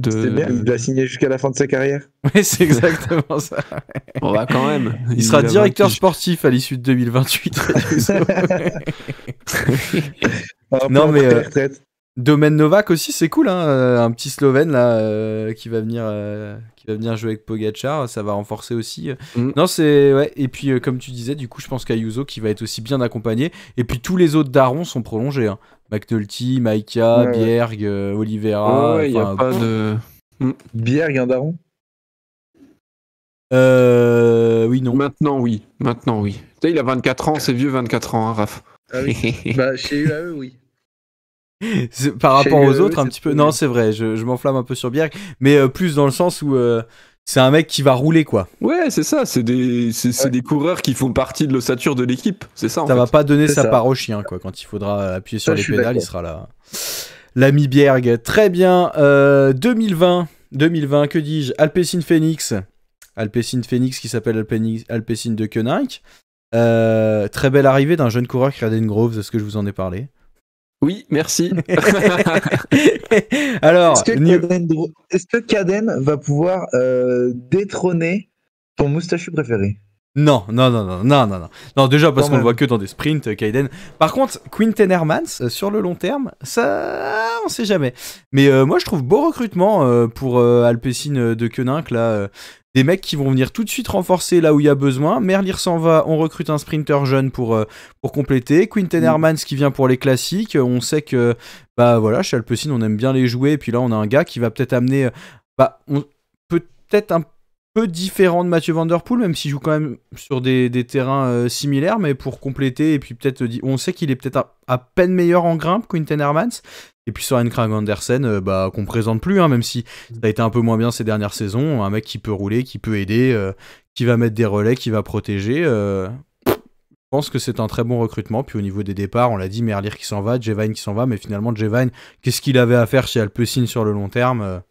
C'est bien, il va signer jusqu'à la fin de sa carrière. Oui, c'est exactement ça. On va quand même. Il sera directeur sportif à l'issue de 2028. Non, mais Domen Novak aussi, c'est cool, un petit Slovène là qui va venir jouer avec Pogacar, ça va renforcer aussi. Non, c'est et puis comme tu disais, du coup, je pense qu'Ayuso qui va être aussi bien accompagné, et puis tous les autres darons sont prolongés. McNulty, Maika, Bjerg, Oliveira. Il y a pas de Bjerg, un daron. Oui, non. Maintenant, oui. Tu sais, il a 24 ans, c'est vieux 24 ans, Raph. Ah oui. Chez UAE, oui. Par rapport aux autres, un petit peu. Non, c'est vrai, je m'enflamme un peu sur Bjerg, mais plus dans le sens où c'est un mec qui va rouler, quoi. Ouais, c'est ça, c'est des coureurs qui font partie de l'ossature de l'équipe, c'est ça. Ça va pas donner sa part au chien, quoi. Quand il faudra appuyer sur les pédales, il sera là. L'ami Bjerg, très bien. 2020, que dis-je, Alpecin Phoenix qui s'appelle Alpecin de Koenig. Très belle arrivée d'un jeune coureur, Caden Groves, est-ce que je vous en ai parlé? Oui, merci. Alors, est-ce que Caden va pouvoir détrôner ton moustachu préféré? Non, déjà parce qu'on le voit que dans des sprints, Caden. Par contre, Quinten Hermans, sur le long terme, ça, on sait jamais. Mais moi, je trouve beau recrutement pour Alpecin de Koenig, là. Des mecs qui vont venir tout de suite renforcer là où il y a besoin. Merlier s'en va, on recrute un sprinter jeune pour compléter. Quinten Hermans qui vient pour les classiques. On sait que chez Alpecin, on aime bien les jouer. Et puis là, on a un gars qui va peut-être amener... peut-être un peu différent de Mathieu Van Der Poel, même s'il joue quand même sur des terrains similaires, mais pour compléter. Et puis peut-être... on sait qu'il est peut-être à peine meilleur en grimpe, Quinten Hermans. Et puis Søren Kragh Andersen, qu'on présente plus, même si ça a été un peu moins bien ces dernières saisons. Un mec qui peut rouler, qui peut aider, qui va mettre des relais, qui va protéger. Je pense que c'est un très bon recrutement. Puis au niveau des départs, on l'a dit, Merlier qui s'en va, Jevine qui s'en va. Mais finalement, Jevine, qu'est-ce qu'il avait à faire chez Alpecin sur le long terme?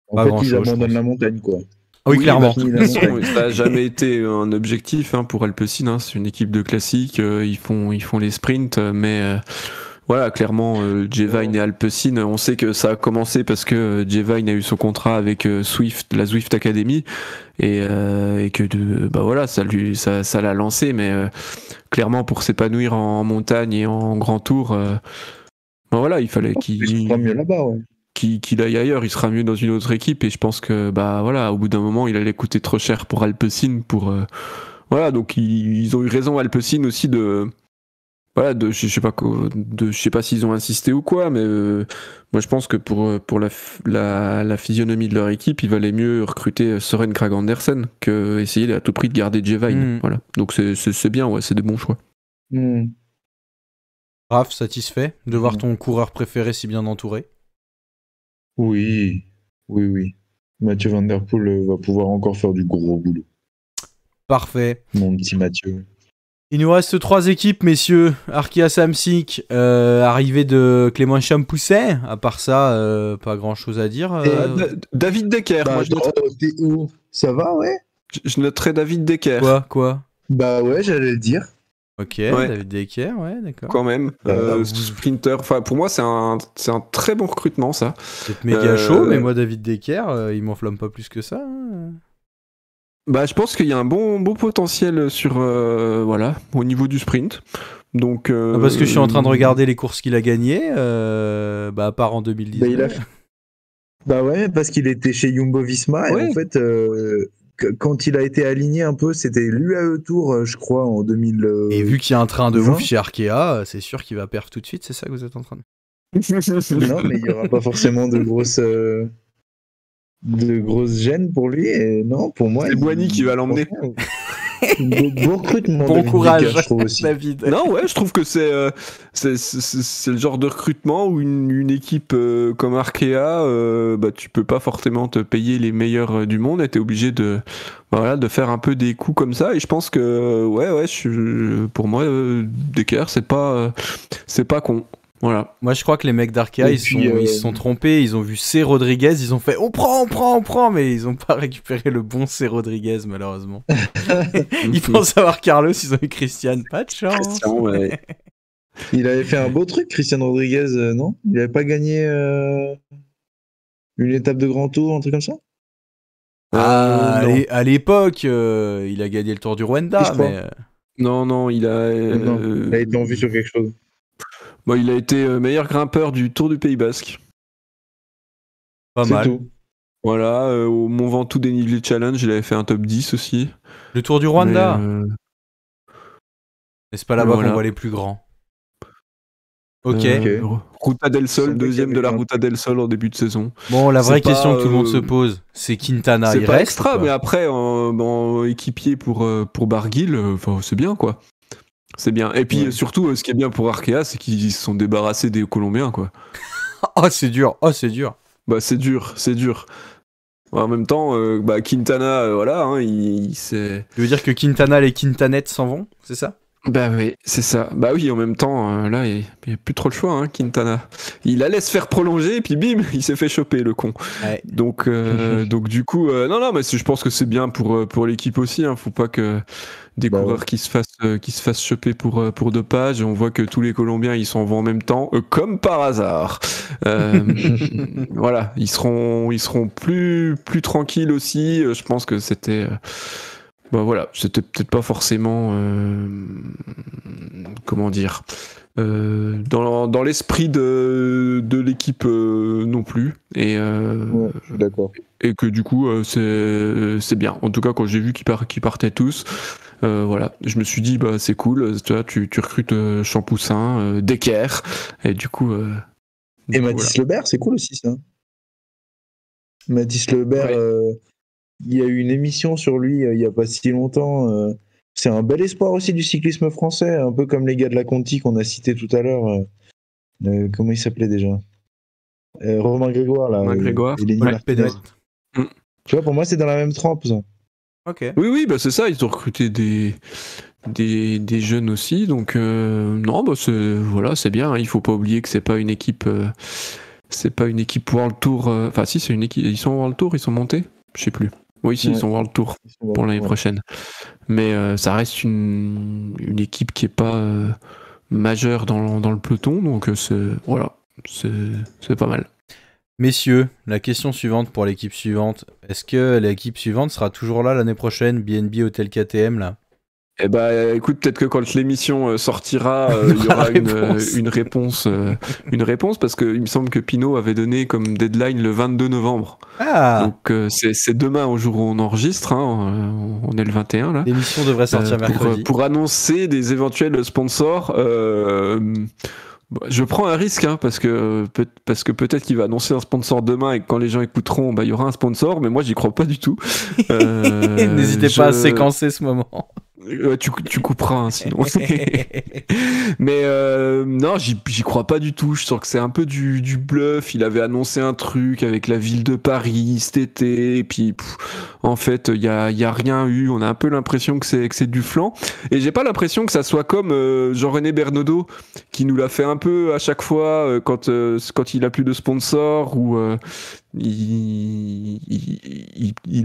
En fait, il abandonne la montagne, quoi. Oui, clairement. fini De la toute façon, montagne. ça n'a jamais été un objectif pour Alpecin. C'est une équipe de classique. Ils font les sprints, mais voilà, clairement, Jevine et Alpecin, on sait que ça a commencé parce que Jevine a eu son contrat avec Swift, la Zwift Academy, et que bah voilà, ça l'a lancé. Mais clairement, pour s'épanouir en montagne et en grand tour, bah voilà, il fallait Il sera mieux là-bas, ouais. qu'il aille ailleurs, il sera mieux dans une autre équipe, et je pense que bah voilà, au bout d'un moment il allait coûter trop cher pour Alpecin voilà, donc ils ont eu raison, Alpecin aussi, de voilà, je sais pas s'ils ont insisté ou quoi, mais moi je pense que pour la physionomie de leur équipe, il valait mieux recruter Søren Kragh Andersen que essayer à tout prix de garder Jevine. Voilà, donc c'est bien, ouais, c'est des bons choix. Raph, satisfait de voir ton coureur préféré si bien entouré? Oui. Mathieu Van Der Poel va pouvoir encore faire du gros boulot. Parfait. Mon petit Mathieu. Il nous reste 3 équipes, messieurs. Arkea Samsic, arrivée de Clément Champousset. À part ça, pas grand chose à dire. David Decker, moi t'es où? Ça va, ouais? je noterais David Decker. Quoi? Bah ouais, j'allais le dire. Ok, Ouais. David Decker, ouais, d'accord. Quand même, sprinter. Enfin, pour moi, c'est un très bon recrutement, ça. C'est méga chaud, mais moi, David Decker, il m'enflamme pas plus que ça. Hein. Bah, je pense qu'il y a un bon potentiel sur voilà, au niveau du sprint. Donc Parce que je suis en train de regarder les courses qu'il a gagnées, à part en 2019. Bah ouais, parce qu'il était chez Jumbo Visma, Ouais. et en fait, quand il a été aligné un peu, c'était l'UAE Tour, je crois, en 2000. Et vu qu'il y a un train de 20. ouf chez Arkea, c'est sûr qu'il va perdre tout de suite, c'est ça que vous êtes en train de... Non, mais il n'y aura pas forcément de grosses gênes pour lui. Et non, pour moi. C'est Boigny qui va l'emmener. Bon recrutement. Bon David courage, Decker, je trouve aussi. David. Non, ouais, je trouve que c'est le genre de recrutement où une équipe comme Arkea, bah, tu peux pas forcément te payer les meilleurs du monde, et t'es obligé de faire un peu des coups comme ça. Et je pense que pour moi, Decker, c'est pas con. Voilà. Moi, je crois que les mecs d'Arkea, ils se sont trompés. Ils ont vu C. Rodriguez, ils ont fait on prend, mais ils ont pas récupéré le bon C. Rodriguez, malheureusement. Ils pensent avoir Carlos, ils ont eu Christian. Pas de chance. Christian, ouais. Il avait fait un beau truc, Christian Rodriguez, non? Il avait pas gagné une étape de grand tour, un truc comme ça? À l'époque, il a gagné le Tour du Rwanda, mais... Non, il a... Non, il a été en vue sur quelque chose. Bon, il a été meilleur grimpeur du Tour du Pays Basque. Pas mal. Tout. Voilà, au Mont Ventoux Dénivelé Challenge, il avait fait un top 10 aussi. Le Tour du Rwanda. Mais c'est pas là-bas qu'on voit les plus grands. Ok. Ruta del Sol, deuxième de la Ruta del Sol en début de saison. Bon, la vraie question que tout le monde se pose, c'est Quintana, c'est il pas reste extra, ou pas mais après, en équipier pour Barguil, c'est bien, quoi. C'est bien. Et puis surtout, ce qui est bien pour Arkea, c'est qu'ils se sont débarrassés des Colombiens, quoi. Oh, c'est dur. Bah, c'est dur. En même temps, Quintana, voilà, hein, c'est... Tu veux dire que Quintana, les Quintanettes s'en vont, c'est ça? Bah oui, c'est ça. Bah oui, en même temps, là, il n'y a plus trop le choix, hein, Quintana. Il allait se faire prolonger, et puis bim, il s'est fait choper, le con. Ouais. Donc du coup, non, mais je pense que c'est bien pour l'équipe aussi. Hein. Faut pas que des coureurs qui se fassent choper pour dopage. On voit que tous les Colombiens, ils s'en vont en même temps, comme par hasard. Voilà, ils seront plus tranquilles aussi. Je pense que c'était... voilà, c'était peut-être pas forcément comment dire dans l'esprit de l'équipe non plus, et je suis d'accord. Et que du coup c'est bien. En tout cas, quand j'ai vu qu'ils partaient tous, voilà, je me suis dit c'est cool, tu recrutes Champoussin, Decker, et du coup et Mathis Lebert, c'est cool aussi ça. Mathis Lebert, il y a eu une émission sur lui il y a pas si longtemps. C'est un bel espoir aussi du cyclisme français, un peu comme les gars de la Conti qu'on a cités tout à l'heure. Comment il s'appelait déjà? Romain Grégoire, là. Romain Grégoire. Et Lenny Martinez. Tu vois, pour moi, c'est dans la même trempe, ça. Ok. Oui, c'est ça. Ils ont recruté des jeunes aussi, donc non, c'est bien. Hein. Il faut pas oublier que c'est pas une équipe World Tour. Enfin, si, c'est une équipe. Ils sont World Tour, ils sont montés. Je sais plus. Oui, si, ils Ouais. sont World Tour pour l'année prochaine. Mais ça reste une équipe qui est pas majeure dans le peloton, donc voilà, c'est pas mal. Messieurs, la question suivante pour l'équipe suivante. Est-ce que l'équipe suivante sera toujours là l'année prochaine, BNB Hotel KTM là? Eh bah écoute, peut-être que quand l'émission sortira, On il y aura aura la réponse. une réponse, parce qu'il me semble que Pinot avait donné comme deadline le 22 novembre. Ah, Donc c'est demain au jour où on enregistre, hein, on est le 21 là. l'émission devrait sortir mercredi. Pour annoncer des éventuels sponsors. Je prends un risque, hein, parce que peut-être qu'il va annoncer un sponsor demain et que quand les gens écouteront, bah, il y aura un sponsor, mais moi j'y crois pas du tout. N'hésitez pas à séquencer ce moment. Tu couperas, hein, sinon. Mais non, j'y crois pas du tout. Je sens que c'est un peu du bluff. Il avait annoncé un truc avec la ville de Paris cet été, et puis en fait, il y a rien eu. On a un peu l'impression que c'est du flan. Et j'ai pas l'impression que ça soit comme Jean-René Bernaudot, qui nous l'a fait un peu à chaque fois quand il a plus de sponsors, ou il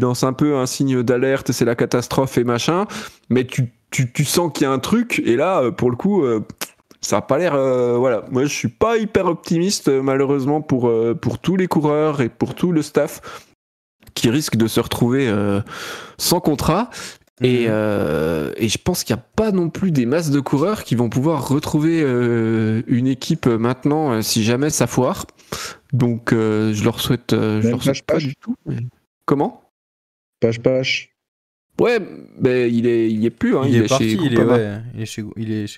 lance un peu un signe d'alerte, c'est la catastrophe et machin, mais tu sens qu'il y a un truc, et là, pour le coup, ça a pas l'air... voilà, moi je suis pas hyper optimiste, malheureusement, pour tous les coureurs et pour tout le staff qui risque de se retrouver sans contrat. Et je pense qu'il n'y a pas non plus des masses de coureurs qui vont pouvoir retrouver une équipe maintenant, si jamais ça foire. Donc je leur souhaite pas du tout. Mais... Comment ? Pache. Ouais, mais il est plus. Hein, il est chez parti, Groupama. il est chez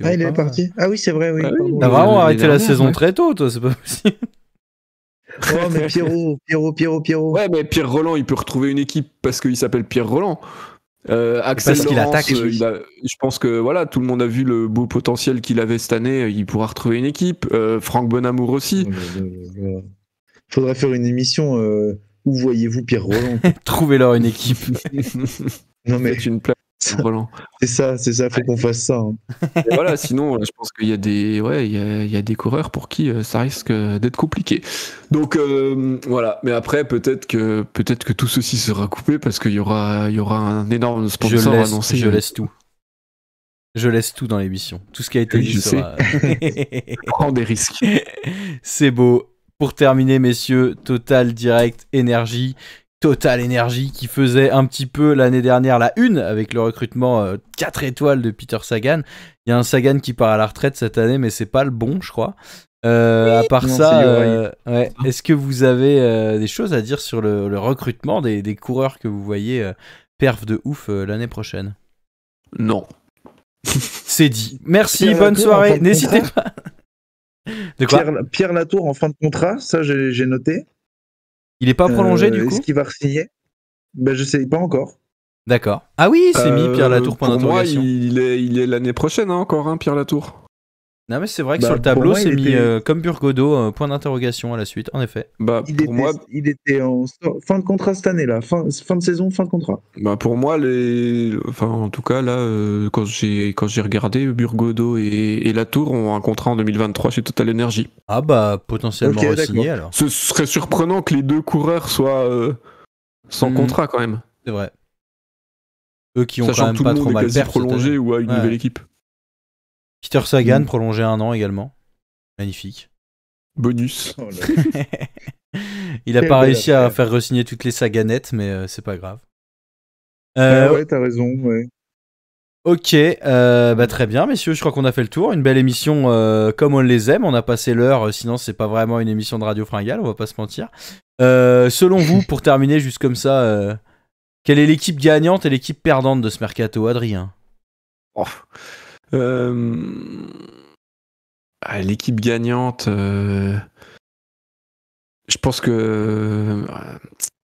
Ah, il est Groupama. parti. Ah oui, c'est vrai, oui. Ah oui, pardon. T'as vraiment arrêté la dernière, saison ouais. très tôt, toi, c'est pas possible. Oh, mais Pierrot. Ouais, mais Pierre Roland, il peut retrouver une équipe parce qu'il s'appelle Pierre Roland. Axel Parce qu'il Laurence, attaque. je pense que voilà, tout le monde a vu le beau potentiel qu'il avait cette année. Il pourra retrouver une équipe. Franck Bonamour aussi. Faudrait faire une émission. Où voyez-vous Pierre Roland? Trouvez-leur une équipe. Non mais Faites une place pour Roland. c'est ça. Faut qu'on fasse ça. Hein. Et voilà, sinon, je pense qu'il y a il y a des coureurs pour qui ça risque d'être compliqué. Donc voilà. Mais après, peut-être que tout ceci sera coupé parce qu'il y aura un énorme sponsor annoncé. Je laisse tout. Je laisse tout dans l'émission. Tout ce qui a été Oui, dit je sera... Prends des risques. C'est beau. Pour terminer, messieurs, Total Direct Energy. Total Energy qui faisait un petit peu l'année dernière la une avec le recrutement 4 étoiles de Peter Sagan. Il y a un Sagan qui part à la retraite cette année, mais c'est pas le bon, je crois. À part non, ça, est-ce que vous avez des choses à dire sur le recrutement des coureurs que vous voyez perf de ouf l'année prochaine? Non. C'est dit. Merci, Pierre bonne Latour, soirée. en fin de N'hésitez contrat. pas. De quoi? Pierre Latour en fin de contrat, ça j'ai noté. Il est pas prolongé du coup? Est-ce qu'il va re-signer? Ben je sais pas encore. D'accord. Ah oui, c'est mis Pierre Latour point Pour moi, d'interrogation. il est l'année prochaine encore, hein, Pierre Latour. Non mais c'est vrai que Bah, sur le pour tableau moi, c'est il mis était- comme Burgodo point d'interrogation à la suite, en effet. Bah moi, Il était en fin de contrat cette année là, fin de saison, fin de contrat. pour moi, enfin en tout cas là, quand j'ai regardé, Burgodo et Latour ont un contrat en 2023 chez Total Energy. Ah bah potentiellement Ok, re-signé d'accord. alors. Ce serait surprenant que les deux coureurs soient sans Mhm. contrat quand même. C'est vrai. Eux qui ont Sachant quand même que tout pas le trop monde est mal quasi perf cette année. prolongé ou a une Ouais. nouvelle équipe. Peter Sagan Mhm. prolongé 1 an également. Magnifique. Bonus. Oh là. Il a Quelle pas belle réussi à affaire. faire re-signer toutes les Saganettes, mais c'est pas grave. Ah ouais, t'as raison, ouais. Ok, bah très bien messieurs, je crois qu'on a fait le tour. Une belle émission comme on les aime, on a passé l'heure, sinon c'est pas vraiment une émission de Radio Fringale, on va pas se mentir. Selon vous, pour terminer juste comme ça, quelle est l'équipe gagnante et l'équipe perdante de ce mercato, Adrien? Oh. L'équipe gagnante, je pense que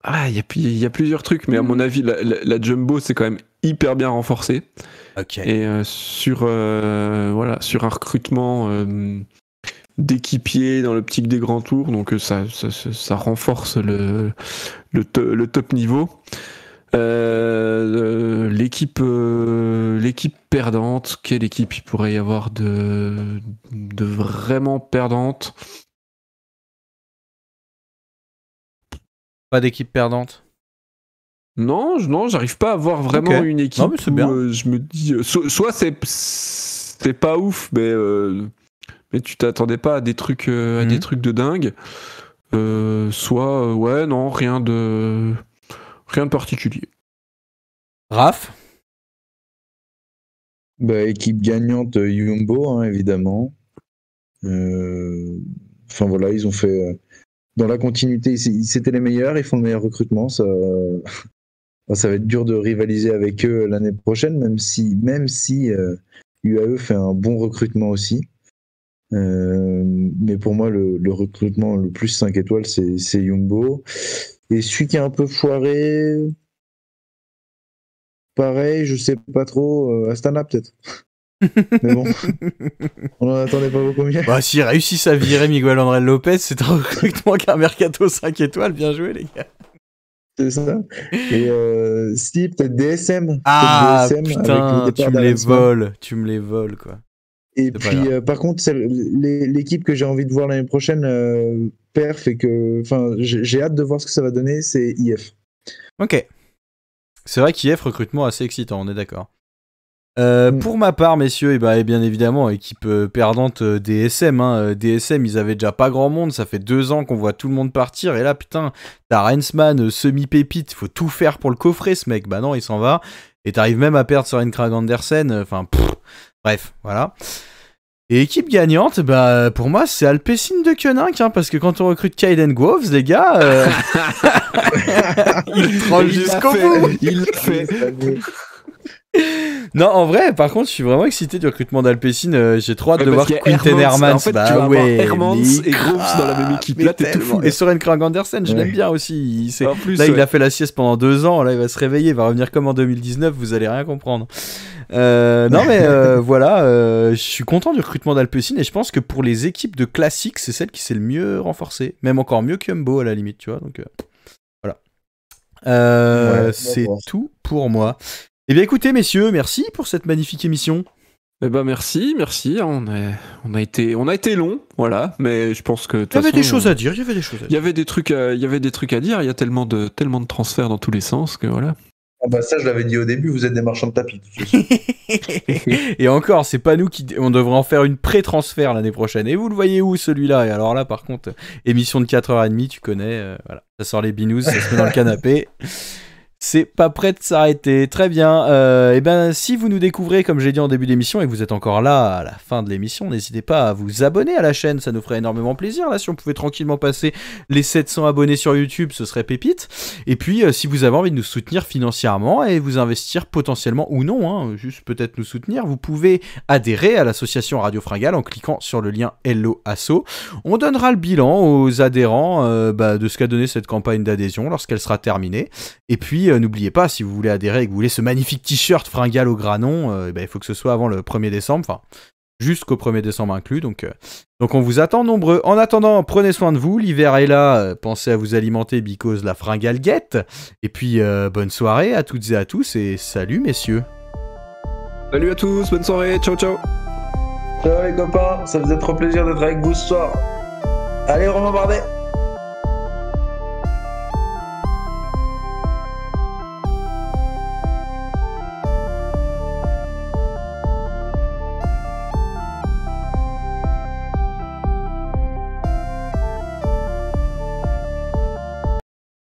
il y a plusieurs trucs, mais à mon avis la Jumbo c'est quand même hyper bien renforcée. Ok. Et sur un recrutement d'équipiers dans l'optique des grands tours, donc ça renforce le top niveau. L'équipe perdante, quelle équipe il pourrait y avoir de vraiment perdante? Pas d'équipe perdante? Non, j'arrive pas à voir vraiment Ok. une équipe Non, mais c'est où bien. je me dis soit c'est pas ouf, mais tu t'attendais pas à des trucs de dingue. Soit ouais, non, rien de particulier. Raph? Bah, équipe gagnante Yumbo, hein, évidemment. Enfin voilà, ils ont fait dans la continuité, c'était les meilleurs, ils font le meilleur recrutement. Ça va être dur de rivaliser avec eux l'année prochaine, même si UAE fait un bon recrutement aussi. Mais pour moi, le recrutement le plus 5 étoiles, c'est Yumbo. Et celui qui est un peu foiré, pareil, je sais pas trop, Astana peut-être. Mais bon, on en attendait pas beaucoup mieux. Bah, s'ils réussissent à virer Miguel André Lopez, c'est un recrutement qu'un mercato 5 étoiles. Bien joué, les gars. C'est ça. Et si, peut-être DSM. Ah, peut-être DSM putain, avec le tu départ me les d'Arensman. voles. Tu me les voles, quoi. Et C'est pas puis, grave. par contre, l'équipe que j'ai envie de voir l'année prochaine, perf, et que, enfin, j'ai hâte de voir ce que ça va donner, c'est IF. Ok. C'est vrai qu'IF, recrutement assez excitant, on est d'accord. Mm. Pour ma part, messieurs, et bien évidemment, équipe perdante DSM. Hein. DSM, ils avaient déjà pas grand monde. Ça fait 2 ans qu'on voit tout le monde partir. Et là, putain, t'as Rensman, semi-pépite. Faut tout faire pour le coffrer, ce mec. Bah non, il s'en va. Et t'arrives même à perdre Søren Kragh Andersen. Enfin, bref, voilà. Et équipe gagnante, bah pour moi, c'est Alpecin de Koenig. Hein, parce que quand on recrute Kaiden Groves, les gars, il troll jusqu'au bout. Il l'a fait. Non, en vrai, par contre, je suis vraiment excité du recrutement d'Alpecin. J'ai trop hâte de voir Parce qu'il y a Quinten Hermans. Hermans. En fait, Bah tu vas avoir ouais, Hermans mais et Groves dans la même équipe. mais Là, t'es tout tellement. fou. Et Søren Kragh Andersen, je l'aime Ouais. bien aussi. En plus, Là, il ouais. a fait la sieste pendant 2 ans. Là, il va se réveiller. Il va revenir comme en 2019. Vous allez rien comprendre. Non, mais voilà. Je suis content du recrutement d'Alpecin. Et je pense que pour les équipes de classique, c'est celle qui s'est le mieux renforcée. Même encore mieux que Jumbo, à la limite, tu vois. Donc, voilà. Ouais, C'est d'accord. tout pour moi. Eh bien écoutez messieurs, merci pour cette magnifique émission. Eh ben merci. On a été long, voilà. Mais je pense que de toute Il y avait façon, des choses à dire, il y avait des trucs à dire. Il y a tellement de transferts dans tous les sens que voilà. Ah bah ça, je l'avais dit au début, vous êtes des marchands de tapis. Et encore, c'est pas nous qui... On devrait en faire une pré-transfert l'année prochaine. Et vous le voyez où celui-là? Et alors là par contre, émission de 4h30, tu connais. Voilà. Ça sort les binous, ça se met dans le canapé. C'est pas prêt de s'arrêter. Très bien. Et ben, si vous nous découvrez, comme j'ai dit en début d'émission, et que vous êtes encore là à la fin de l'émission, n'hésitez pas à vous abonner à la chaîne. Ça nous ferait énormément plaisir. Là, si on pouvait tranquillement passer les 700 abonnés sur YouTube, ce serait pépite. Et puis, si vous avez envie de nous soutenir financièrement et vous investir potentiellement ou non, hein, juste peut-être nous soutenir, vous pouvez adhérer à l'association Radio Fringale en cliquant sur le lien Hello Asso. On donnera le bilan aux adhérents de ce qu'a donné cette campagne d'adhésion lorsqu'elle sera terminée. Et puis, n'oubliez pas, si vous voulez adhérer et que vous voulez ce magnifique t-shirt Fringale au granon, il faut que ce soit avant le 1er décembre, enfin, jusqu'au 1er décembre inclus, donc on vous attend nombreux. En attendant, prenez soin de vous, l'hiver est là, pensez à vous alimenter because la fringale guette, et puis bonne soirée à toutes et à tous, et salut messieurs. Salut à tous, bonne soirée, ciao ciao. Ciao les copains, ça faisait trop plaisir d'être avec vous ce soir. Allez, Romain Bardet.